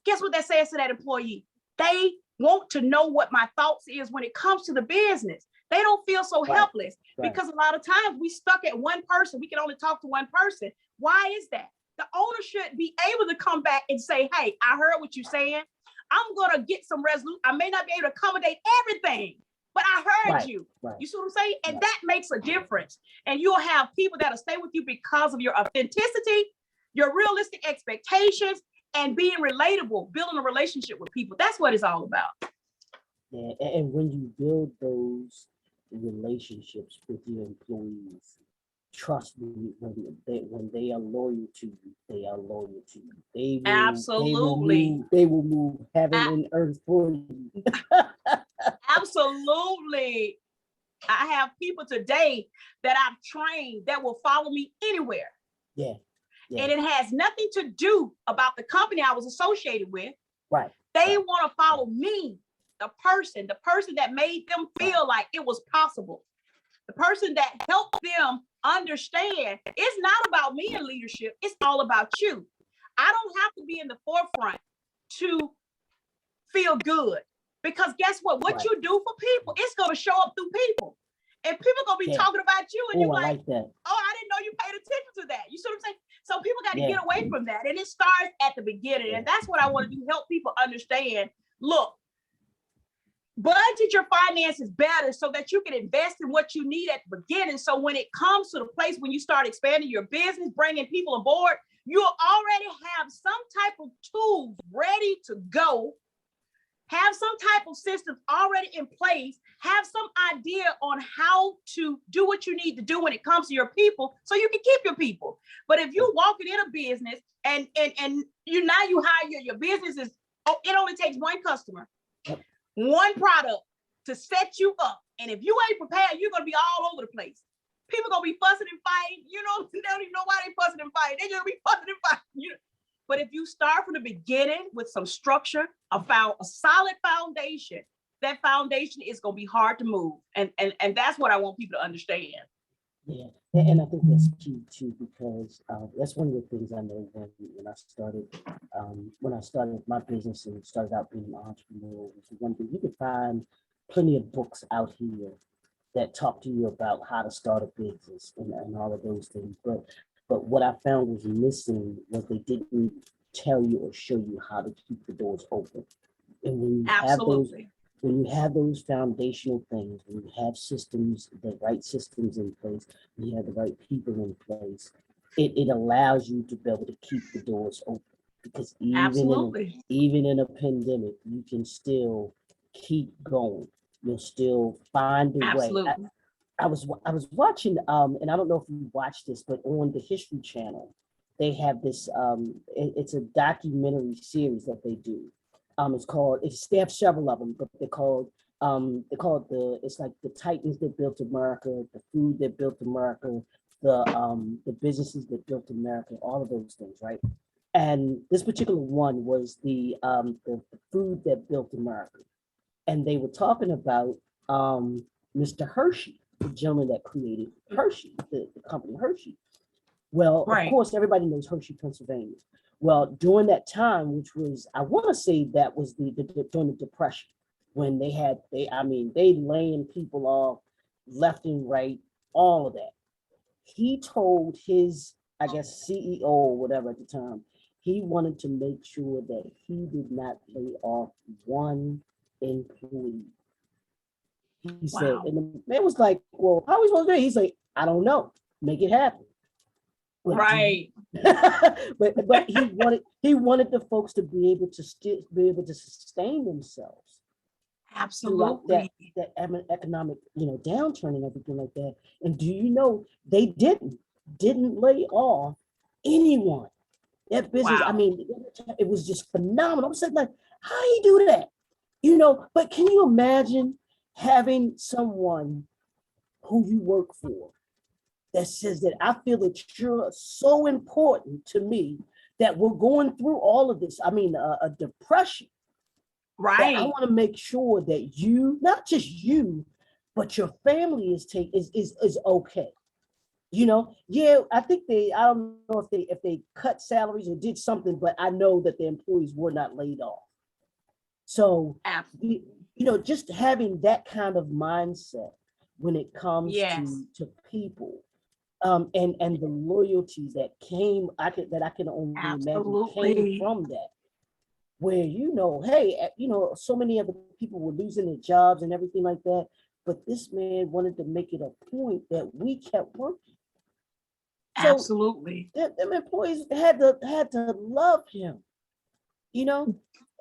guess what that says to that employee? They want to know what my thoughts is when it comes to the business. They don't feel so helpless because a lot of times we stuck at one person. We can only talk to one person. Why is that? The owner should be able to come back and say, hey, I heard what you're saying. I'm going to get some resolution. I may not be able to accommodate everything, but I heard you. You see what I'm saying? And that makes a difference. And you'll have people that'll stay with you because of your authenticity, your realistic expectations, and being relatable, building a relationship with people. That's what it's all about. Yeah, and when you build those relationships with your employees, trust me, when they are loyal to you, they are loyal to you. Absolutely. They will move heaven A- and earth for you. Absolutely. I have people today that I've trained that will follow me anywhere. Yeah. Yeah. And it has nothing to do about the company I was associated with. Right. They Right. want to follow me, the person that made them feel like it was possible. The person that helped them understand it's not about me in leadership, it's all about you. I don't have to be in the forefront to feel good, because guess what Right. you do for people, it's going to show up through people, and people are going to be Yeah. talking about you, and Oh, you're I like, like that. oh, I didn't know you paid attention to that. You see what I'm saying? So people got to Yeah. get away from that, and it starts at the beginning. Yeah. And that's what I want to do, help people understand. Look, budget your finances better so that you can invest in what you need at the beginning. So when it comes to the place when you start expanding your business, bringing people aboard, you'll already have some type of tools ready to go, have some type of systems already in place, have some idea on how to do what you need to do when it comes to your people, so you can keep your people. But if you're walking in a business and you hire your business is, it only takes one customer, one product to set you up. And if you ain't prepared, you're gonna be all over the place. People gonna be fussing and fighting. You know, they don't even know why they fussing and fighting. They just be fussing and fighting. You know? But if you start from the beginning with some structure, a solid foundation, that foundation is gonna be hard to move. And that's what I want people to understand. Yeah, and I think that's key too, because that's one of the things I know when I started my business and started out being an entrepreneur. Was the one thing you could find plenty of books out here that talk to you about how to start a business and all of those things. But what I found was missing was they didn't tell you or show you how to keep the doors open. And Absolutely. When you have those foundational things, when you have systems, the right systems in place, when you have the right people in place, it allows you to be able to keep the doors open. Because even in a pandemic, you can still keep going. You'll still find a way. Absolutely. I was watching, and I don't know if you watched this, but on the History Channel, they have this. It's a documentary series that they do. They have several of them, but it's like the Titans that built America, the food that built America, the businesses that built America, all of those things, right? And this particular one was the food that built America, and they were talking about Mr. Hershey, the gentleman that created Hershey, the company Hershey. Well, of course, everybody knows Hershey, Pennsylvania. Well, during that time, which was, I want to say that was during the Depression, when they laying people off left and right, all of that. He told his, I guess, CEO or whatever at the time, he wanted to make sure that he did not lay off one employee. He said, and the man was like, well, how are we supposed to do it? He's like, I don't know. Make it happen. But right. but he wanted the folks to be able to sustain themselves. Absolutely. That economic, downturn and everything like that. And do you know they didn't lay off anyone. That business, wow. I mean, it was just phenomenal. I'm saying, like, how do you do that? But can you imagine having someone who you work for that says that I feel that you're so important to me that we're going through all of this. I mean, a depression. Right. I want to make sure that you, not just you, but your family is okay. Yeah, I think I don't know if they cut salaries or did something, but I know that the employees were not laid off. So, absolutely. Just having that kind of mindset when it comes to people, and the loyalties that I can only imagine came from that. Where hey, so many other people were losing their jobs and everything like that, but this man wanted to make it a point that we kept working. So absolutely, them employees had to love him.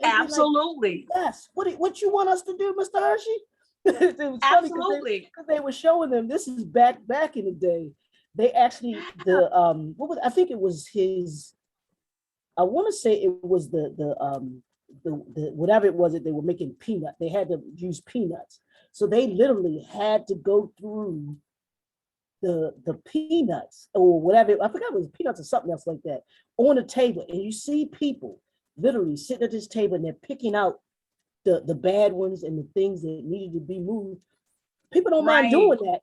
Absolutely. Like, yes. What you want us to do, Mr. Hershey? It was absolutely, because they were showing them this is back in the day. they actually, what was, I think it was his, I want to say it was the whatever it was that they were making peanut. They had to use peanuts. So they literally had to go through the peanuts or whatever. I forgot it was peanuts or something else like that on the table. And you see people literally sitting at this table and they're picking out the bad ones and the things that needed to be moved. People don't mind doing that.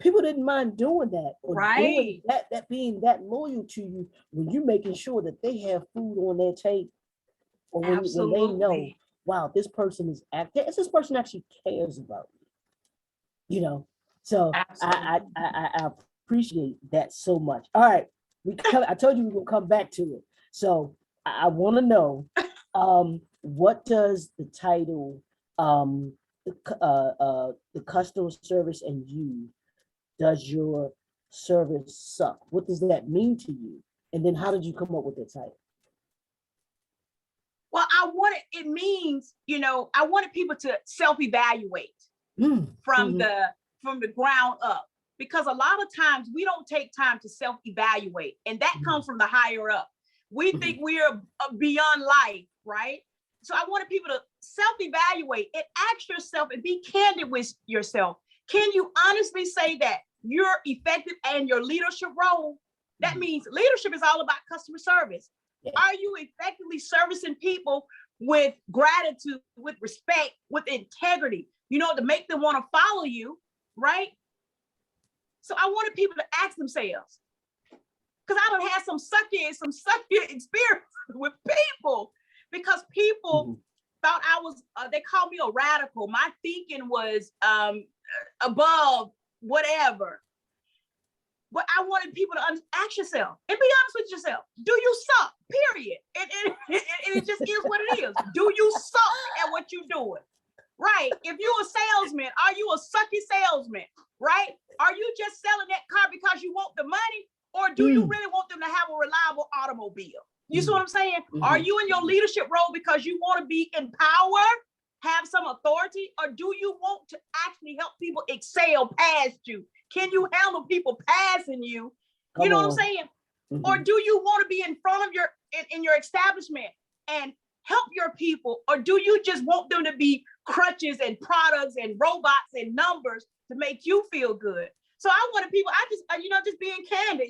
People didn't mind doing that or doing that being that loyal to you when you're making sure that they have food on their table, or when they know, wow, this person is acting, this person actually cares about me, you know. So I appreciate that so much. All right, I told you we will come back to it. So I want to know, what does the title, the customer service and you, does your service suck? What does that mean to you? And then how did you come up with the title? Well, it means, I wanted people to self-evaluate from the ground up, because a lot of times we don't take time to self-evaluate, and that comes from the higher up. We think we're beyond life, right? So I wanted people to self-evaluate and ask yourself and be candid with yourself. Can you honestly say that you're effective in your leadership role? That means leadership is all about customer service. Yeah. Are you effectively servicing people with gratitude, with respect, with integrity, to make them want to follow you, right? So I wanted people to ask themselves, because I done had some sucky experience with people, because people thought I was, they called me a radical. My thinking was above whatever. But I wanted people to ask yourself and be honest with yourself. Do you suck? Period. And it just is what it is. Do you suck at what you're doing? Right. If you're a salesman, are you a sucky salesman? Right? Are you just selling that car because you want the money? Or do you really want them to have a reliable automobile? You see what I'm saying? Are you in your leadership role because you want to be empowered, have some authority, or do you want to actually help people excel past you? Can you handle people passing you? You know what I'm saying? Or do you want to be in front of in your establishment and help your people? Or do you just want them to be crutches and products and robots and numbers to make you feel good? So I wanted people, just being candid,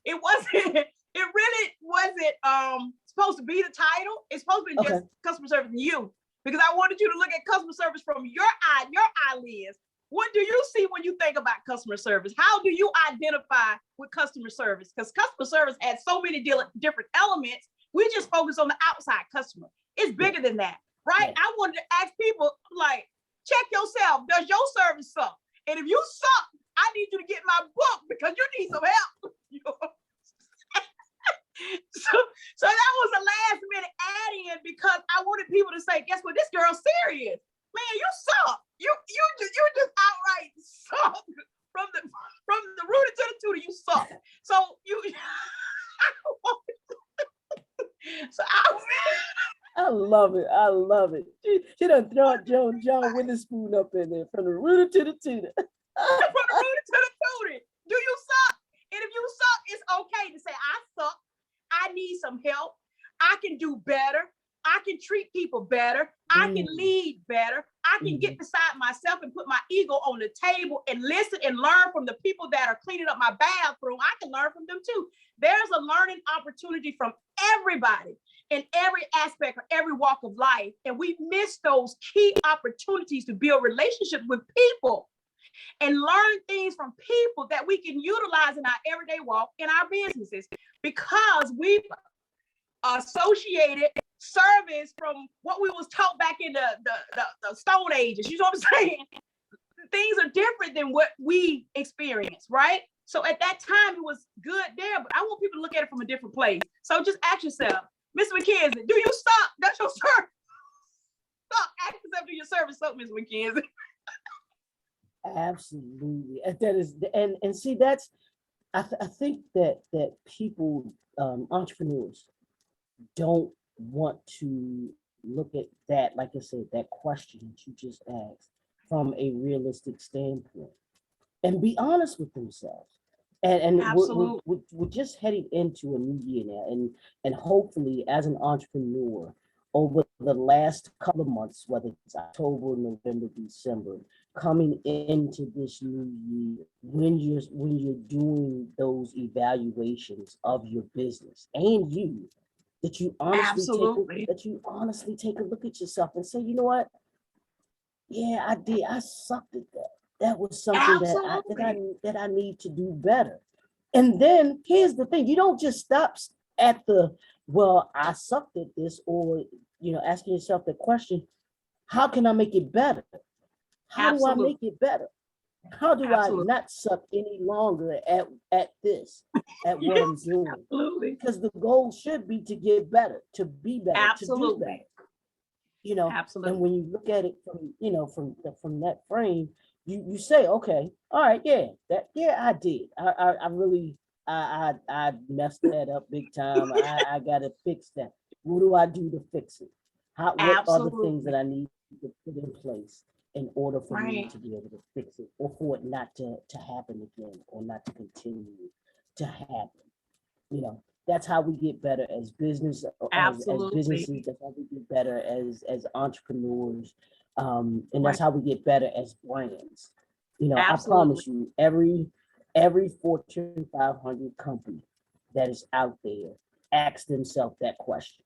it really wasn't supposed to be the title. It's supposed to be just customer service and you, because I wanted you to look at customer service from your eyelids. What do you see when you think about customer service? How do you identify with customer service? Because customer service has so many different elements. We just focus on the outside customer. It's bigger than that, right? Yeah. I wanted to ask people, like, check yourself. Does your service suck? And if you suck, I need you to get my book because you need some help. So that was a last minute add-in, because I wanted people to say, guess what? This girl's serious. Man, you suck. You just outright suck. From the rooter to the tutor, you suck. So I love it. I love it. She done throw John Witherspoon up in there, from the rooter to the tutor. From the rooter to the tutor. Do you suck? And if you suck, it's okay to say, I suck. I need some help. I can do better. I can treat people better. I can lead better. I can get beside myself and put my ego on the table and listen and learn from the people that are cleaning up my bathroom. I can learn from them too. There's a learning opportunity from everybody in every aspect of every walk of life. And we miss those key opportunities to build relationships with people and learn things from people that we can utilize in our everyday walk in our businesses, because we've associated service from what we was taught back in the Stone Ages. You know what I'm saying? Things are different than what we experience, right? So at that time, it was good there, but I want people to look at it from a different place. So just ask yourself, Mr. McKenzie, do you suck? That's your service. Suck. Ask yourself, do your service suck, Mr. McKenzie? Absolutely. That is, and see, that's, I think that people, entrepreneurs, don't want to look at that, like I said, that question that you just asked, from a realistic standpoint, and be honest with themselves. And Absolutely. we're just heading into a new year now, and hopefully, as an entrepreneur, over the last couple of months, whether it's October, November, December, coming into this new year, when you're doing those evaluations of your business and you, Absolutely. that you honestly take a look at yourself and say, you know what? Yeah, I did. I sucked at that. That was something Absolutely. that I need to do better. And then here's the thing: you don't just stop at the, well, I sucked at this, or asking yourself the question, how can I make it better? How do I Absolutely. make it better? How do I Absolutely. not suck any longer at this, at what I'm Yes, doing? absolutely. Because the goal should be to get better, to be better, to do better. Absolutely. And Absolutely. when you look at it from that frame, you say, okay, all right, yeah, I did. I really I messed that up big time. I gotta fix that. What do I do to fix it? What are the things that Absolutely. I need to put in place in order for me Right. to be able to fix it, or for it not to happen again, or not to continue to happen? That's how we get better as as businesses. Absolutely. That's how we get better as entrepreneurs, and that's Right. how we get better as brands. I Absolutely. promise you, every Fortune 500 company that is out there asks themselves that question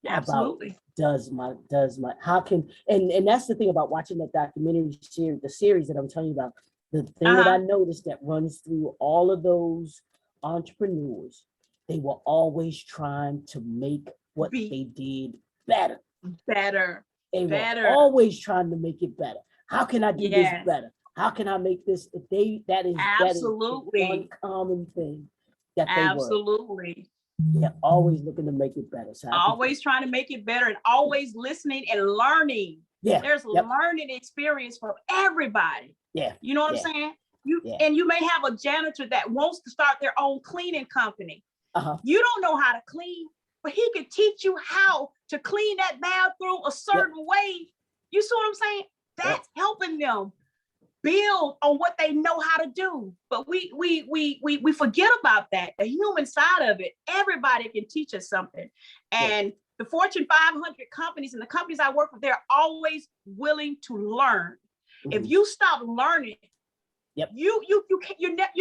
about, Absolutely. does my how can, and that's the thing about watching that documentary series, the series that I'm telling you about. The thing that I Uh-huh. noticed that runs through all of those entrepreneurs, they were always trying to make what Be they did better. better. They were Better. always trying to make it better. How can I do this Yes. better? How can I make this? That is the one Absolutely. common thing that Absolutely. they're always looking to make it better. So I think that, Always trying to make it better and always listening and learning. yeah, There's yep, learning experience for everybody. yeah, You know what I'm yeah, saying? You yeah, and you may have a janitor that wants to start their own cleaning company. uh-huh, You don't know how to clean, but he can teach you how to clean that bathroom a yep, certain way. You see what I'm saying? yep, That's helping them build on what they know how to do. But we forget about that. The human side of it. Everybody can teach us something. yeah, And the Fortune 500 companies and the companies I work with, they're always willing to learn. If mhm, you stop learning, yep, you're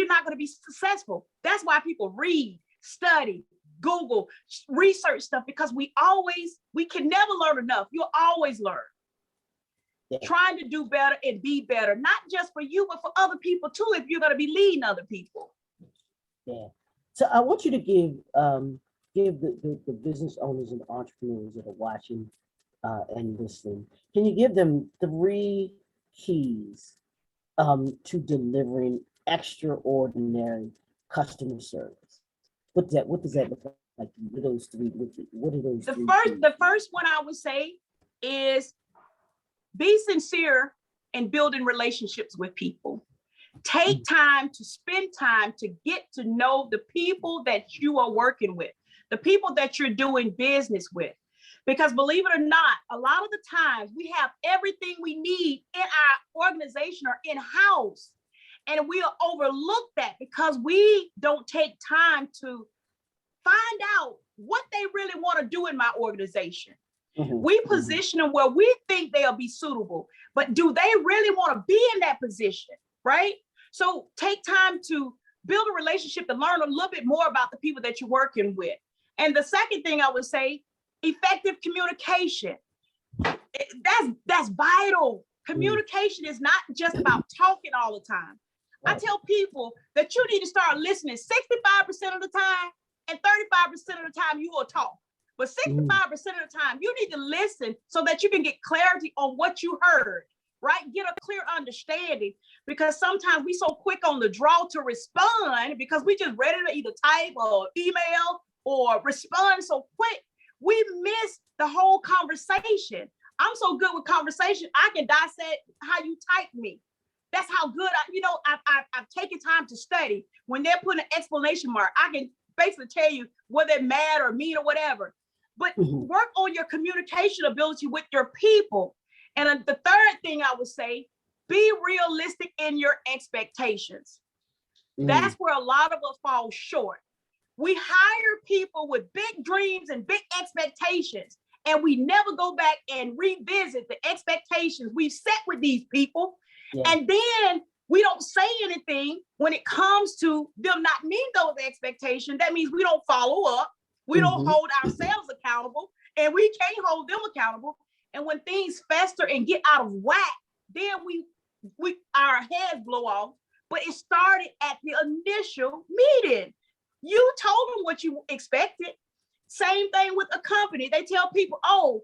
not going to be successful. That's why people read, study, Google, research stuff, because we can never learn enough. You'll always learn. yeah, Trying to do better and be better, not just for you, but for other people too, if you're going to be leading other people. yeah. So I want you to give the business owners and entrepreneurs that are watching and listening. Can you give them three keys to delivering extraordinary customer service? What does that look like? What are those The three first, keys? the first one I would say is be sincere in building relationships with people. Take time to spend time to get to know the people that you are working with, the people that you're doing business with. Because believe it or not, a lot of the times we have everything we need in our organization or in house. And we'll overlook that because we don't take time to find out what they really want to do in my organization. Mm-hmm, We mm-hmm, position them where we think they'll be suitable, but do they really want to be in that position? Right? So take time to build a relationship and learn a little bit more about the people that you're working with. And the second thing I would say, effective communication. That's vital. mm-hmm. Communication is not just about talking all the time. I Right. tell people that you need to start listening 65% of the time, and 35% of the time you will talk. But Mm-hmm, 65% of the time, you need to listen so that you can get clarity on what you heard, right? Get a clear understanding, because sometimes we so quick on the draw to respond because we just ready to either type or email or respond so quick. We miss the whole conversation. I'm so good with conversation, I can dissect how you type me. That's how good I've taken time to study. When they're putting an exclamation mark, I can basically tell you whether they're mad or mean or whatever. But mm-hmm, work on your communication ability with your people. And the third thing I would say, be realistic in your expectations. That's where a lot of us fall short. We hire people with big dreams and big expectations, and we never go back and revisit the expectations we've set with these people. Yeah. And then we don't say anything when it comes to them not meeting those expectations. That means we don't follow up. We don't hold ourselves accountable, and we can't hold them accountable. And when things fester and get out of whack, then we our heads blow off. But it started at the initial meeting. You told them what you expected. Same thing with a company. They tell people, oh,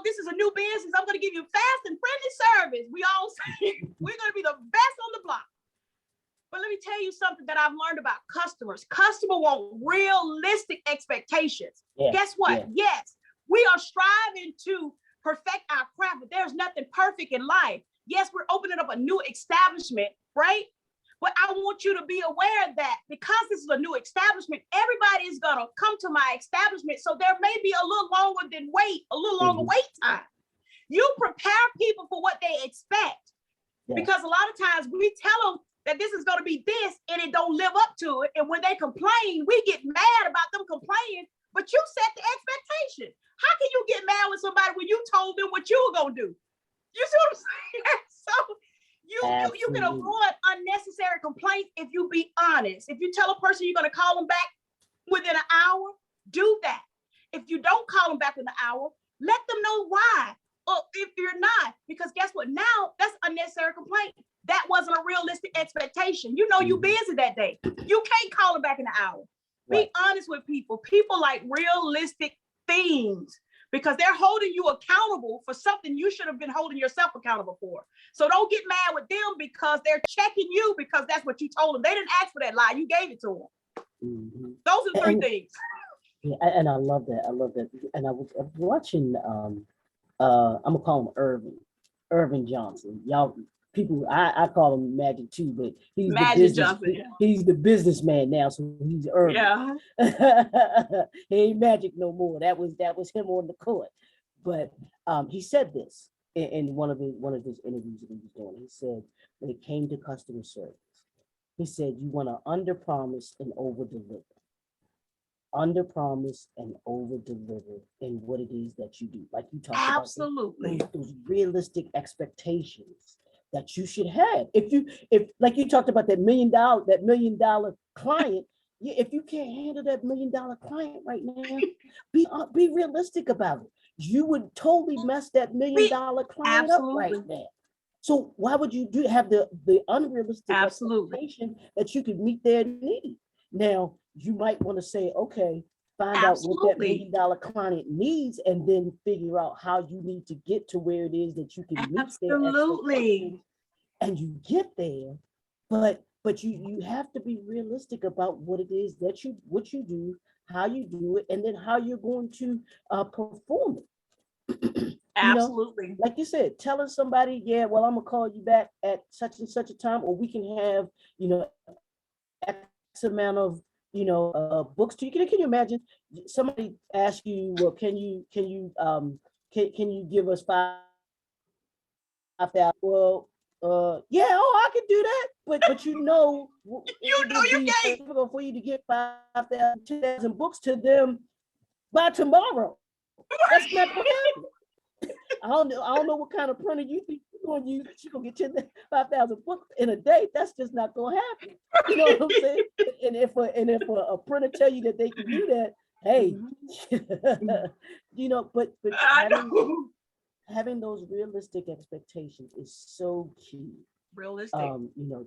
this is a new business. I'm going to give you fast and friendly service. We all say we're going to be the best on the block. But let me tell you something that I've learned about customers. Customers want realistic expectations. Yeah. Guess what? Yeah. Yes, we are striving to perfect our craft, but there's nothing perfect in life. Yes, we're opening up a new establishment, right? But I want you to be aware that because this is a new establishment, everybody is going to come to my establishment. So there may be a little longer wait time. You prepare people for what they expect. Yeah. Because a lot of times we tell them that this is going to be this and it don't live up to it. And when they complain, we get mad about them complaining, but you set the expectation. How can you get mad with somebody when you told them what you were going to do? You see what I'm saying? So you can avoid unnecessary complaints if you be honest. If you tell a person you're going to call them back within an hour, do that. If you don't call them back in an hour, let them know why. Or if you're not, because guess what? Now that's unnecessary complaint. That wasn't a realistic expectation. You know you're busy that day. You can't call them back in an hour. Right. Be honest with people. People like realistic things, because they're holding you accountable for something you should have been holding yourself accountable for. So don't get mad with them because they're checking you because that's what you told them. They didn't ask for that lie. You gave it to them. Those are three things. Yeah, and I love that. I love that. And I was watching, I'm going to call him Irvin Johnson. Y'all, people, I call him Magic too, but he's Magic Johnson. Yeah. He's the businessman now, so he's Irvin. Yeah. He ain't Magic no more. That was him on the court. But he said this in one of his interviews that he was doing. He said when it came to customer service, he said you want to under-promise and over-deliver. Under-promise and over-deliver in what it is that you do. Like you talked about. Absolutely. Those realistic expectations that you should have. If like you talked about that $1 million client, if you can't handle that $1 million client right now, be realistic about it. You would totally mess that $1 million client up right now. So why would you have the unrealistic expectation that you could meet their need? Now you might want to say, okay, find out what that $1 million client needs, and then figure out how you need to get to where it is that you can meet their expectations. And you get there, but you have to be realistic about what it is that you do, how you do it, and then how you're going to perform it. Absolutely. Like you said, telling somebody, yeah, well, I'm gonna call you back at such and such a time, or we can have, X amount of books to you. Can you imagine somebody ask you, well, can you give us 5,000? Well, yeah, I can do that, but you difficult for you to get 5,000, 2,000 books to them by tomorrow. That's not gonna happen. I don't know what kind of printer you think you're gonna use. You're gonna get 5,000 books in a day. That's just not gonna happen. You know what I'm saying? And if a printer tell you that they can do that, hey, but having those realistic expectations is so key. Realistic, to us in our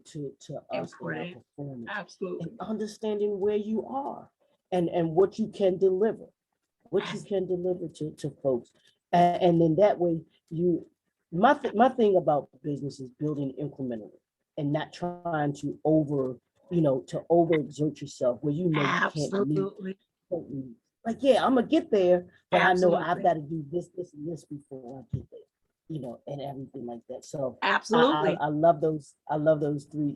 performance. Absolutely. And understanding where you are and what you can deliver, to folks. And then that way my thing about business is building incrementally and not trying to overexert yourself where you can't meet. Like, yeah, I'm gonna get there, but absolutely. I know I've got to do this, and this before I get there, and everything like that. So absolutely, I love those. I love those three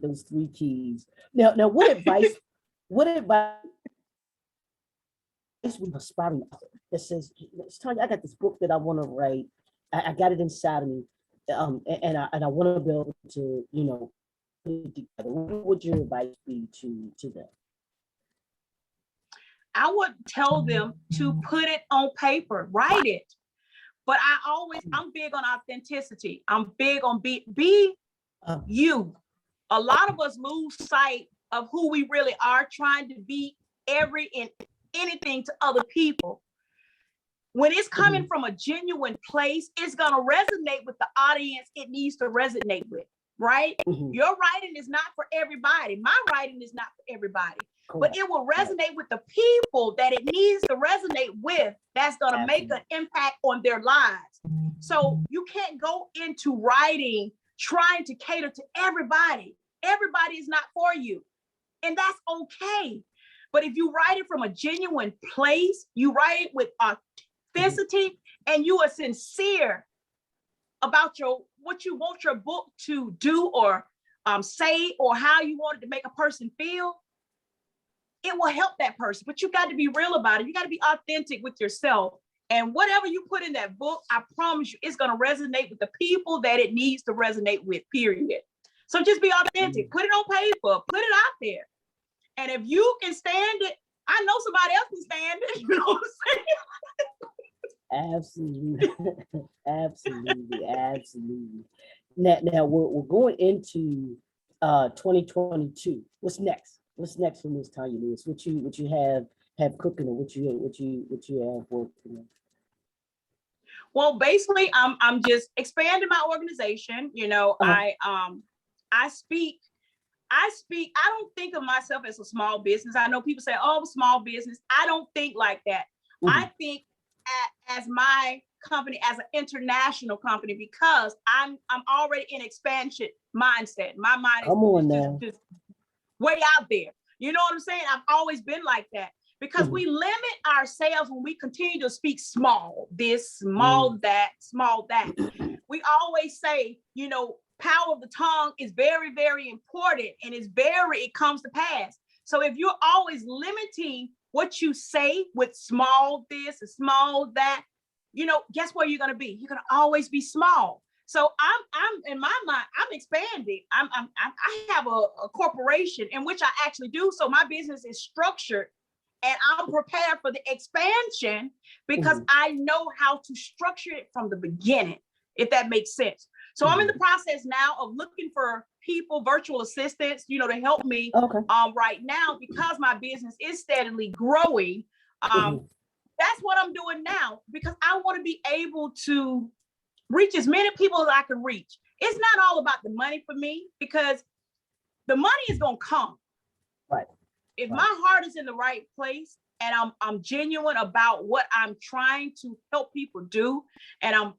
keys. Now, what advice with aspiring that says, Tonia, I got this book that I want to write. I got it inside of me, and I want to be able to, put together? What would your advice be to them? I would tell them to put it on paper, write it. But I'm big on authenticity. I'm big on be you. A lot of us lose sight of who we really are, trying to be every and anything to other people. When it's coming from a genuine place, it's going to resonate with the audience it needs to resonate with, right? Your writing is not for everybody. My writing is not for everybody. But it will resonate with the people that it needs to resonate with. That's going to make an impact on their lives. So you can't go into writing trying to cater to everybody. Everybody is not for you. And that's okay. But if you write it from a genuine place, you write it with authenticity, and you are sincere about what you want your book to do or say, or how you want it to make a person feel, it will help that person. But you got to be real about it. You got to be authentic with yourself. And whatever you put in that book, I promise you, it's going to resonate with the people that it needs to resonate with, period. So just be authentic. Put it on paper. Put it out there. And if you can stand it, I know somebody else can stand it. You know what I'm saying? Absolutely. Absolutely. Absolutely. Now we're going into 2022. What's next? What's next for Ms. Tonia Lewis? What you have cooking, or what you have working on? Well, basically, I'm just expanding my organization. You know, I speak. I don't think of myself as a small business. I know people say, "Oh, small business." I don't think like that. I think as my company, as an international company, because I'm already in expansion mindset. My mind is just way out there. You know what I'm saying? I've always been like that, because we limit ourselves when we continue to speak small, this, small, that, small, that. We always say, you know, power of the tongue is very, very important, and it comes to pass. So if you're always limiting what you say with small this and small that, you know, guess where you're going to be? You're going to always be small. So I'm in my mind, I'm expanding. I have a corporation in which I actually do. So my business is structured, and I'm prepared for the expansion because I know how to structure it from the beginning, if that makes sense. So I'm in the process now of looking for people, virtual assistants, you know, to help me right now, because my business is steadily growing. That's what I'm doing now, because I want to be able to reach as many people as I can reach. It's not all about the money for me, because the money is going to come. Right. If my heart is in the right place, and I'm genuine about what I'm trying to help people do, and I'm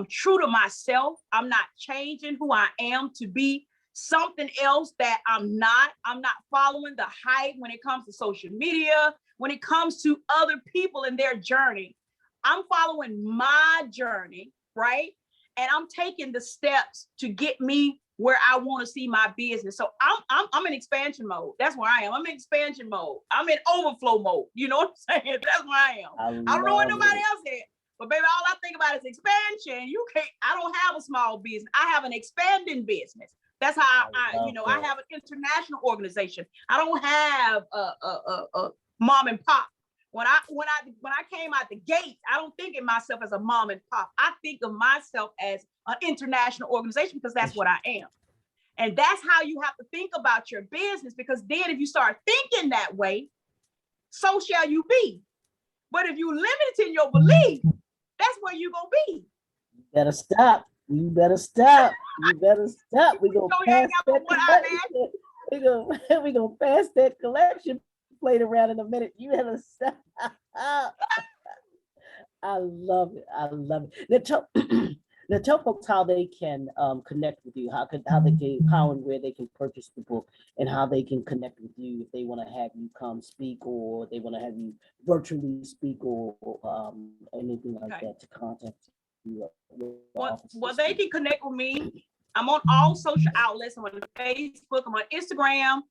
true to myself. I'm not changing who I am to be something else that I'm not. I'm not following the hype when it comes to social media, when it comes to other people and their journey. I'm following my journey, right? And I'm taking the steps to get me where I want to see my business. So I'm in expansion mode. That's where I am. I'm in expansion mode. I'm in overflow mode. You know what I'm saying? That's where I am. I don't know what nobody else is. But baby, all I think about is expansion. I don't have a small business. I have an expanding business. That's how I have an international organization. I don't have a mom and pop. When I came out the gates, I don't think of myself as a mom and pop. I think of myself as an international organization, because that's what I am. And that's how you have to think about your business, because then if you start thinking that way, so shall you be. But if you limit it in your belief, that's where you're going to be. You better stop. You better stop. You better stop. We're going to pass that collection. We're going to pass that collection plate around in a minute. You better stop. I love it. I love it. Now tell folks how they can connect with you, how and where they can purchase the book, and how they can connect with you if they want to have you come speak, or they want to have you virtually speak, or anything like that, to contact you. Well, they can connect with me. I'm on all social outlets. I'm on Facebook. I'm on Instagram.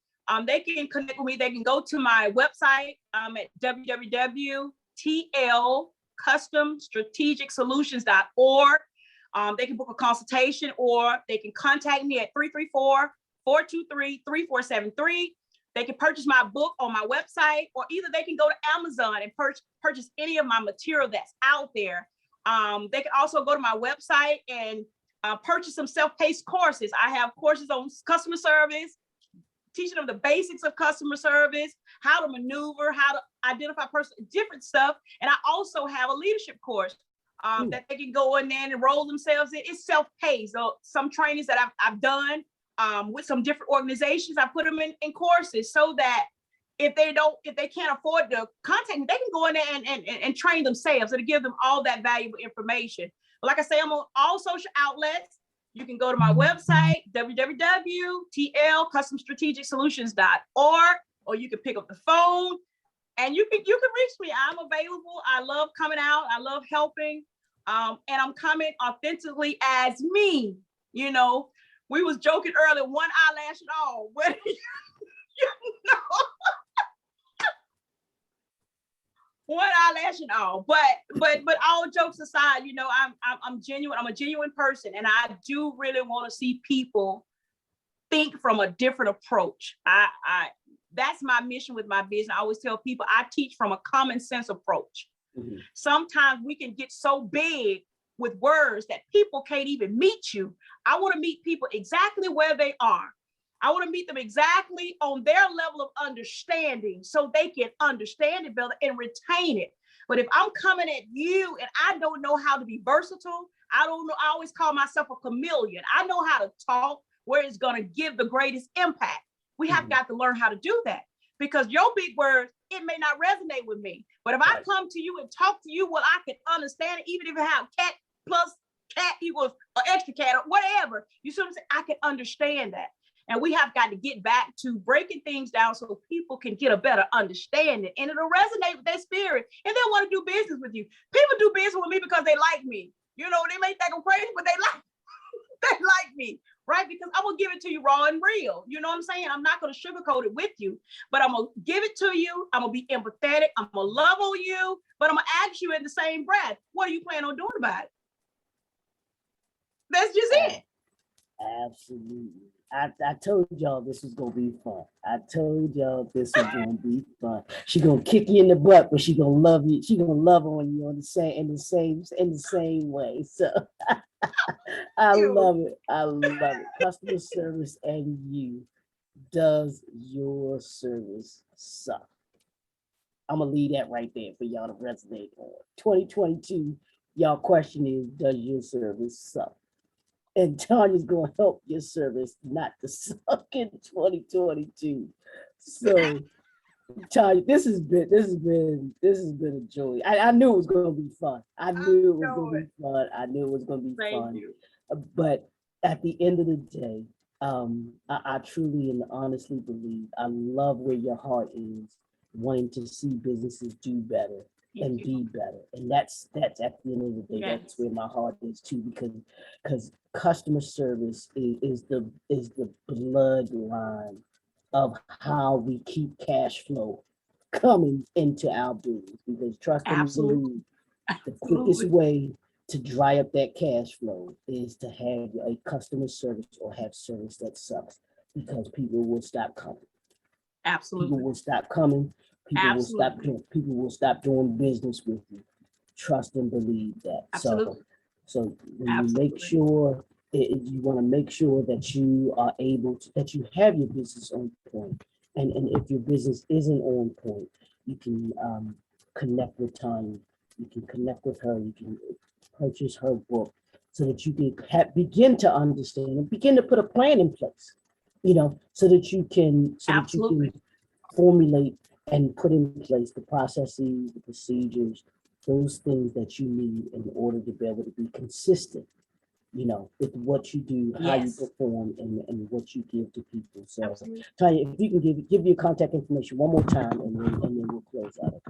They can connect with me. They can go to my website at www.tlcustomstrategicsolutions.org. They can book a consultation, or they can contact me at 334-423-3473. They can purchase my book on my website, or either they can go to Amazon and purchase any of my material that's out there. They can also go to my website and purchase some self-paced courses. I have courses on customer service, teaching them the basics of customer service, how to maneuver, how to identify different stuff. And I also have a leadership course that they can go in there and enroll themselves in. It's self-paced. So some trainings that I've done with some different organizations, I put them in courses so that if they can't afford to contact me, they can go in there and train themselves and give them all that valuable information. But like I say, I'm on all social outlets. You can go to my website, www.tlcustomstrategicsolutions.org, or you can pick up the phone and you can reach me. I'm available. I love coming out. I love helping. And I'm coming authentically as me. You know, we was joking earlier, one eyelash and all. But you know, one eyelash and all. But all jokes aside, you know, I'm genuine. I'm a genuine person, and I do really want to see people think from a different approach. That's my mission with my business. I always tell people I teach from a common sense approach. Mm-hmm. Sometimes we can get so big with words that people can't even meet you. I want to meet people exactly where they are. I want to meet them exactly on their level of understanding so they can understand it better and retain it. But if I'm coming at you and I don't know how to be versatile, I don't know. I always call myself a chameleon. I know how to talk where it's going to give the greatest impact. We have got to learn how to do that, because your big words, it may not resonate with me. But if I come to you and talk to you, well, I can understand it, even if it have cat plus cat equals an extra cat or whatever. You see what I'm saying? I can understand that. And we have got to get back to breaking things down so people can get a better understanding, and it'll resonate with their spirit, and they'll want to do business with you. People do business with me because they like me. You know, they may think I'm crazy, but they like me, right? Because I'm going to give it to you raw and real. You know what I'm saying? I'm not going to sugarcoat it with you, but I'm going to give it to you. I'm going to be empathetic. I'm going to love on you, but I'm going to ask you in the same breath, what are you planning on doing about it? That's just it. Absolutely. I told y'all this was gonna be fun. I told y'all this was gonna be fun. She gonna kick you in the butt, but she gonna love you. She gonna love on you in the same way. So I love it. I love it. Customer service and you. Does your service suck? I'm gonna leave that right there for y'all to resonate on. 2022, y'all question is, does your service suck? And Tonia's going to help your service not to suck in 2022. So, Tonia, this has been a joy. I knew it was going to be fun. I knew it was going to be fun. But at the end of the day, I truly and honestly believe, I love where your heart is, wanting to see businesses do better and be better. And that's at the end of the day, that's where my heart is too, because customer service is the bloodline of how we keep cash flow coming into our business. Because trust and believe, the quickest way to dry up that cash flow is to have a customer service or have service that sucks, because people will stop coming. Absolutely. People will stop coming. People will stop doing business with you. Trust and believe that. Absolutely. So when you make sure, you want to make sure that you are able to, that you have your business on point. And if your business isn't on point, you can connect with Tonia. You can connect with her. You can purchase her book so that you can begin to understand and begin to put a plan in place, you know, so that you can formulate and put in place the processes, the procedures, those things that you need in order to be able to be consistent, you know, with what you do, how you perform, and what you give to people. So, Tonia, if you can give your contact information one more time, and then we'll close out.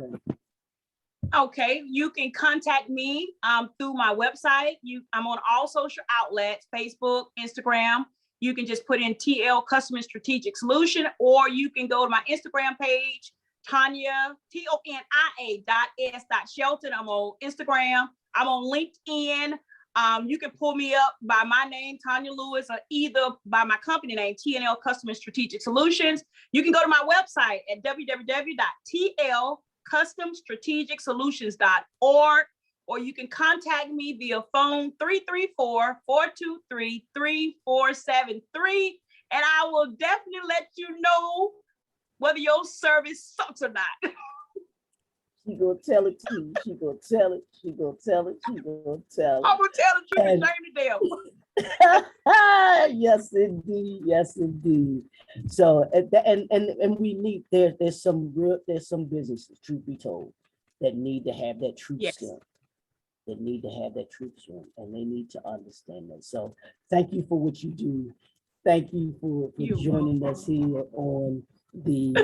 Okay, you can contact me through my website. I'm on all social outlets, Facebook, Instagram. You can just put in TL Customer Strategic Solution, or you can go to my Instagram page, Tonia, Tonia.s.Shelton. I'm on Instagram. I'm on LinkedIn. You can pull me up by my name, Tonia Lewis, or either by my company name, TNL Customer Strategic Solutions. You can go to my website at www.tlcustomstrategicsolutions.org, or you can contact me via phone 334-423-3473, and I will definitely let you know whether your service sucks or not. She gonna tell it to you. She gonna tell it. She gonna tell it. She gonna tell I'm it. gonna tell the truth and shame the devil. Yes, indeed. Yes, indeed. So, and we need there's some businesses, truth be told, that need to have that truth Yes. serum. That need to have that truth serum, and they need to understand that. So, thank you for what you do. Thank you for You're joining us here on the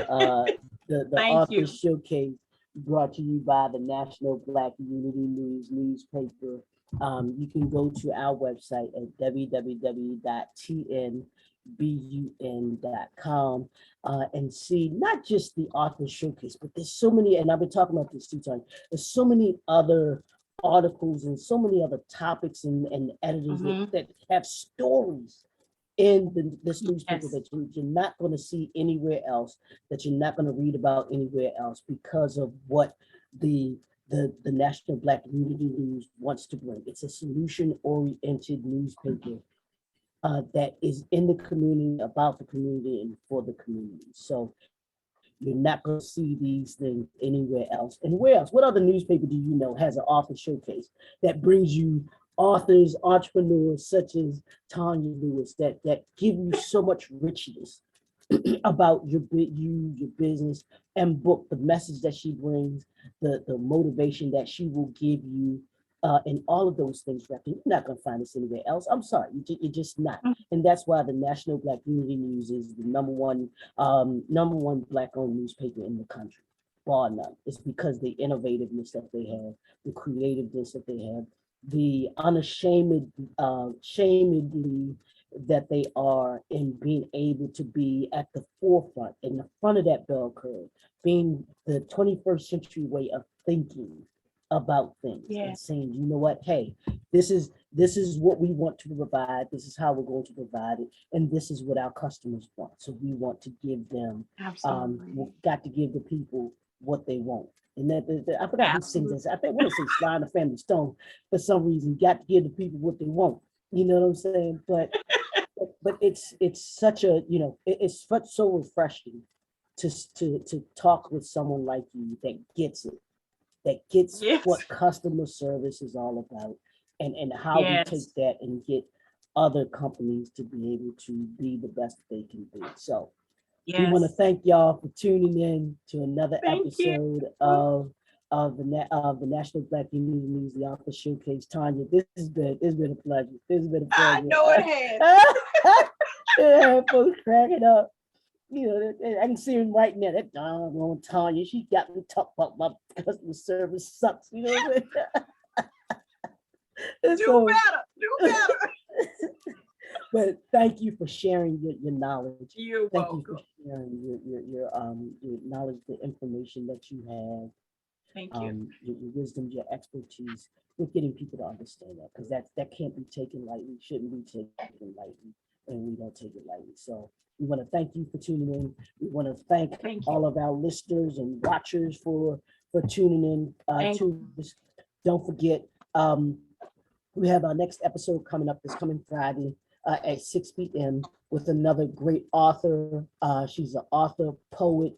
Thank Author you. Showcase, brought to you by the National Black Unity News newspaper. You can go to our website at www.tnbun.com and see not just the Author Showcase, but there's so many, and I've been talking about this too, Tony. There's so many other articles and so many other topics and editors that have stories in this newspaper that you're not going to see anywhere else, that you're not going to read about anywhere else, because of what the National Black Unity News wants to bring. It's a solution-oriented newspaper that is in the community, about the community, and for the community. So you're not going to see these things anywhere else. And where else? What other newspaper do you know has an author showcase that brings you authors, entrepreneurs such as Tonia Lewis that give you so much richness about your business and book, the message that she brings, the motivation that she will give you, and all of those things. You're not going to find this anywhere else. I'm sorry, you're just not. And that's why the National Black Unity News is the number one Black-owned newspaper in the country, bar none. It's because the innovativeness that they have, the creativeness that they have, the shamedly that they are in being able to be at the forefront, in the front of that bell curve, being the 21st century way of thinking about things and saying, you know what, hey, this is what we want to provide, this is how we're going to provide it, and this is what our customers want. So we want to give them, we've got to give the people what they want. And that I forgot who sings this. I think one of them Sly and the Family Stone. For some reason, got to give the people what they want. You know what I'm saying? But it's such a, you know, it's so refreshing to talk with someone like you that gets it, that gets what customer service is all about, and how we take that and get other companies to be able to be the best they can be. So we want to thank y'all for tuning in to another episode of the National Black Unity News, the Author Showcase. Tonia, this has been a pleasure. This has been a pleasure. I know it has. Yeah, folks cracking up. You know, I can see him right now. That doggone Tonia, she got me talk about my customer service sucks. You know what I'm saying? Do better. But thank you for sharing your knowledge. You're welcome. Thank you for sharing your knowledge, the information that you have. Thank you. Your wisdom, your expertise with getting people to understand that, because that can't be taken lightly, shouldn't be taken lightly, and we don't take it lightly. So we want to thank you for tuning in. We want to thank all of our listeners and watchers for tuning in to this. Don't forget, we have our next episode coming up this coming Friday at 6 p.m. with another great author. She's an author, poet.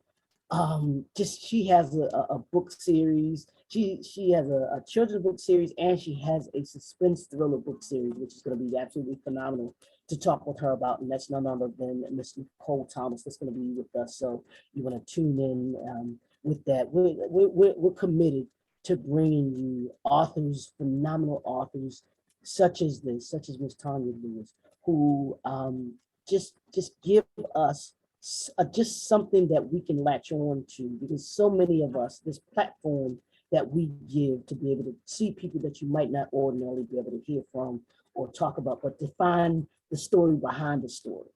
She has a book series. She has a children's book series, and she has a suspense thriller book series, which is going to be absolutely phenomenal to talk with her about. And that's none other than Miss Nicole Thomas that's going to be with us. So you want to tune in with that. We're committed to bringing you authors, phenomenal authors, such as Miss Tonia Lewis, who just give us just something that we can latch on to, because so many of us, this platform that we give to be able to see people that you might not ordinarily be able to hear from or talk about, but to find the story behind the story,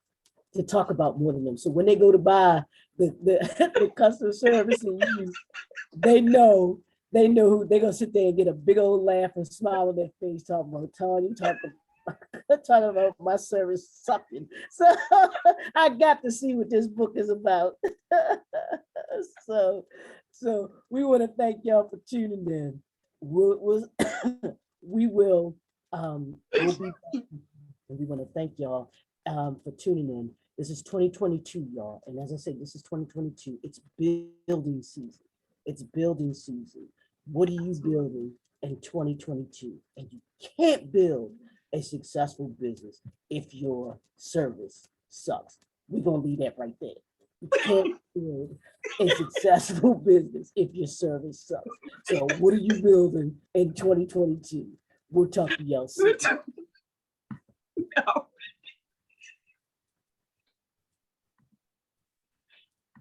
to talk about more than them. So when they go to buy the customer service and use, they know they know who they're gonna sit there and get a big old laugh and smile on their face, talking about Tony, talking about my service sucking. So I got to see what this book is about. so we want to thank y'all for tuning in. We will we'll be back, and we want to thank y'all for tuning in. This is 2022, y'all. And as I said, this is 2022. It's building season. It's building season. What are you building in 2022? And you can't build a successful business if your service sucks. We're going to leave that right there. You can't build a successful business if your service sucks. So what are you building in 2022? We'll talk to y'all soon. No.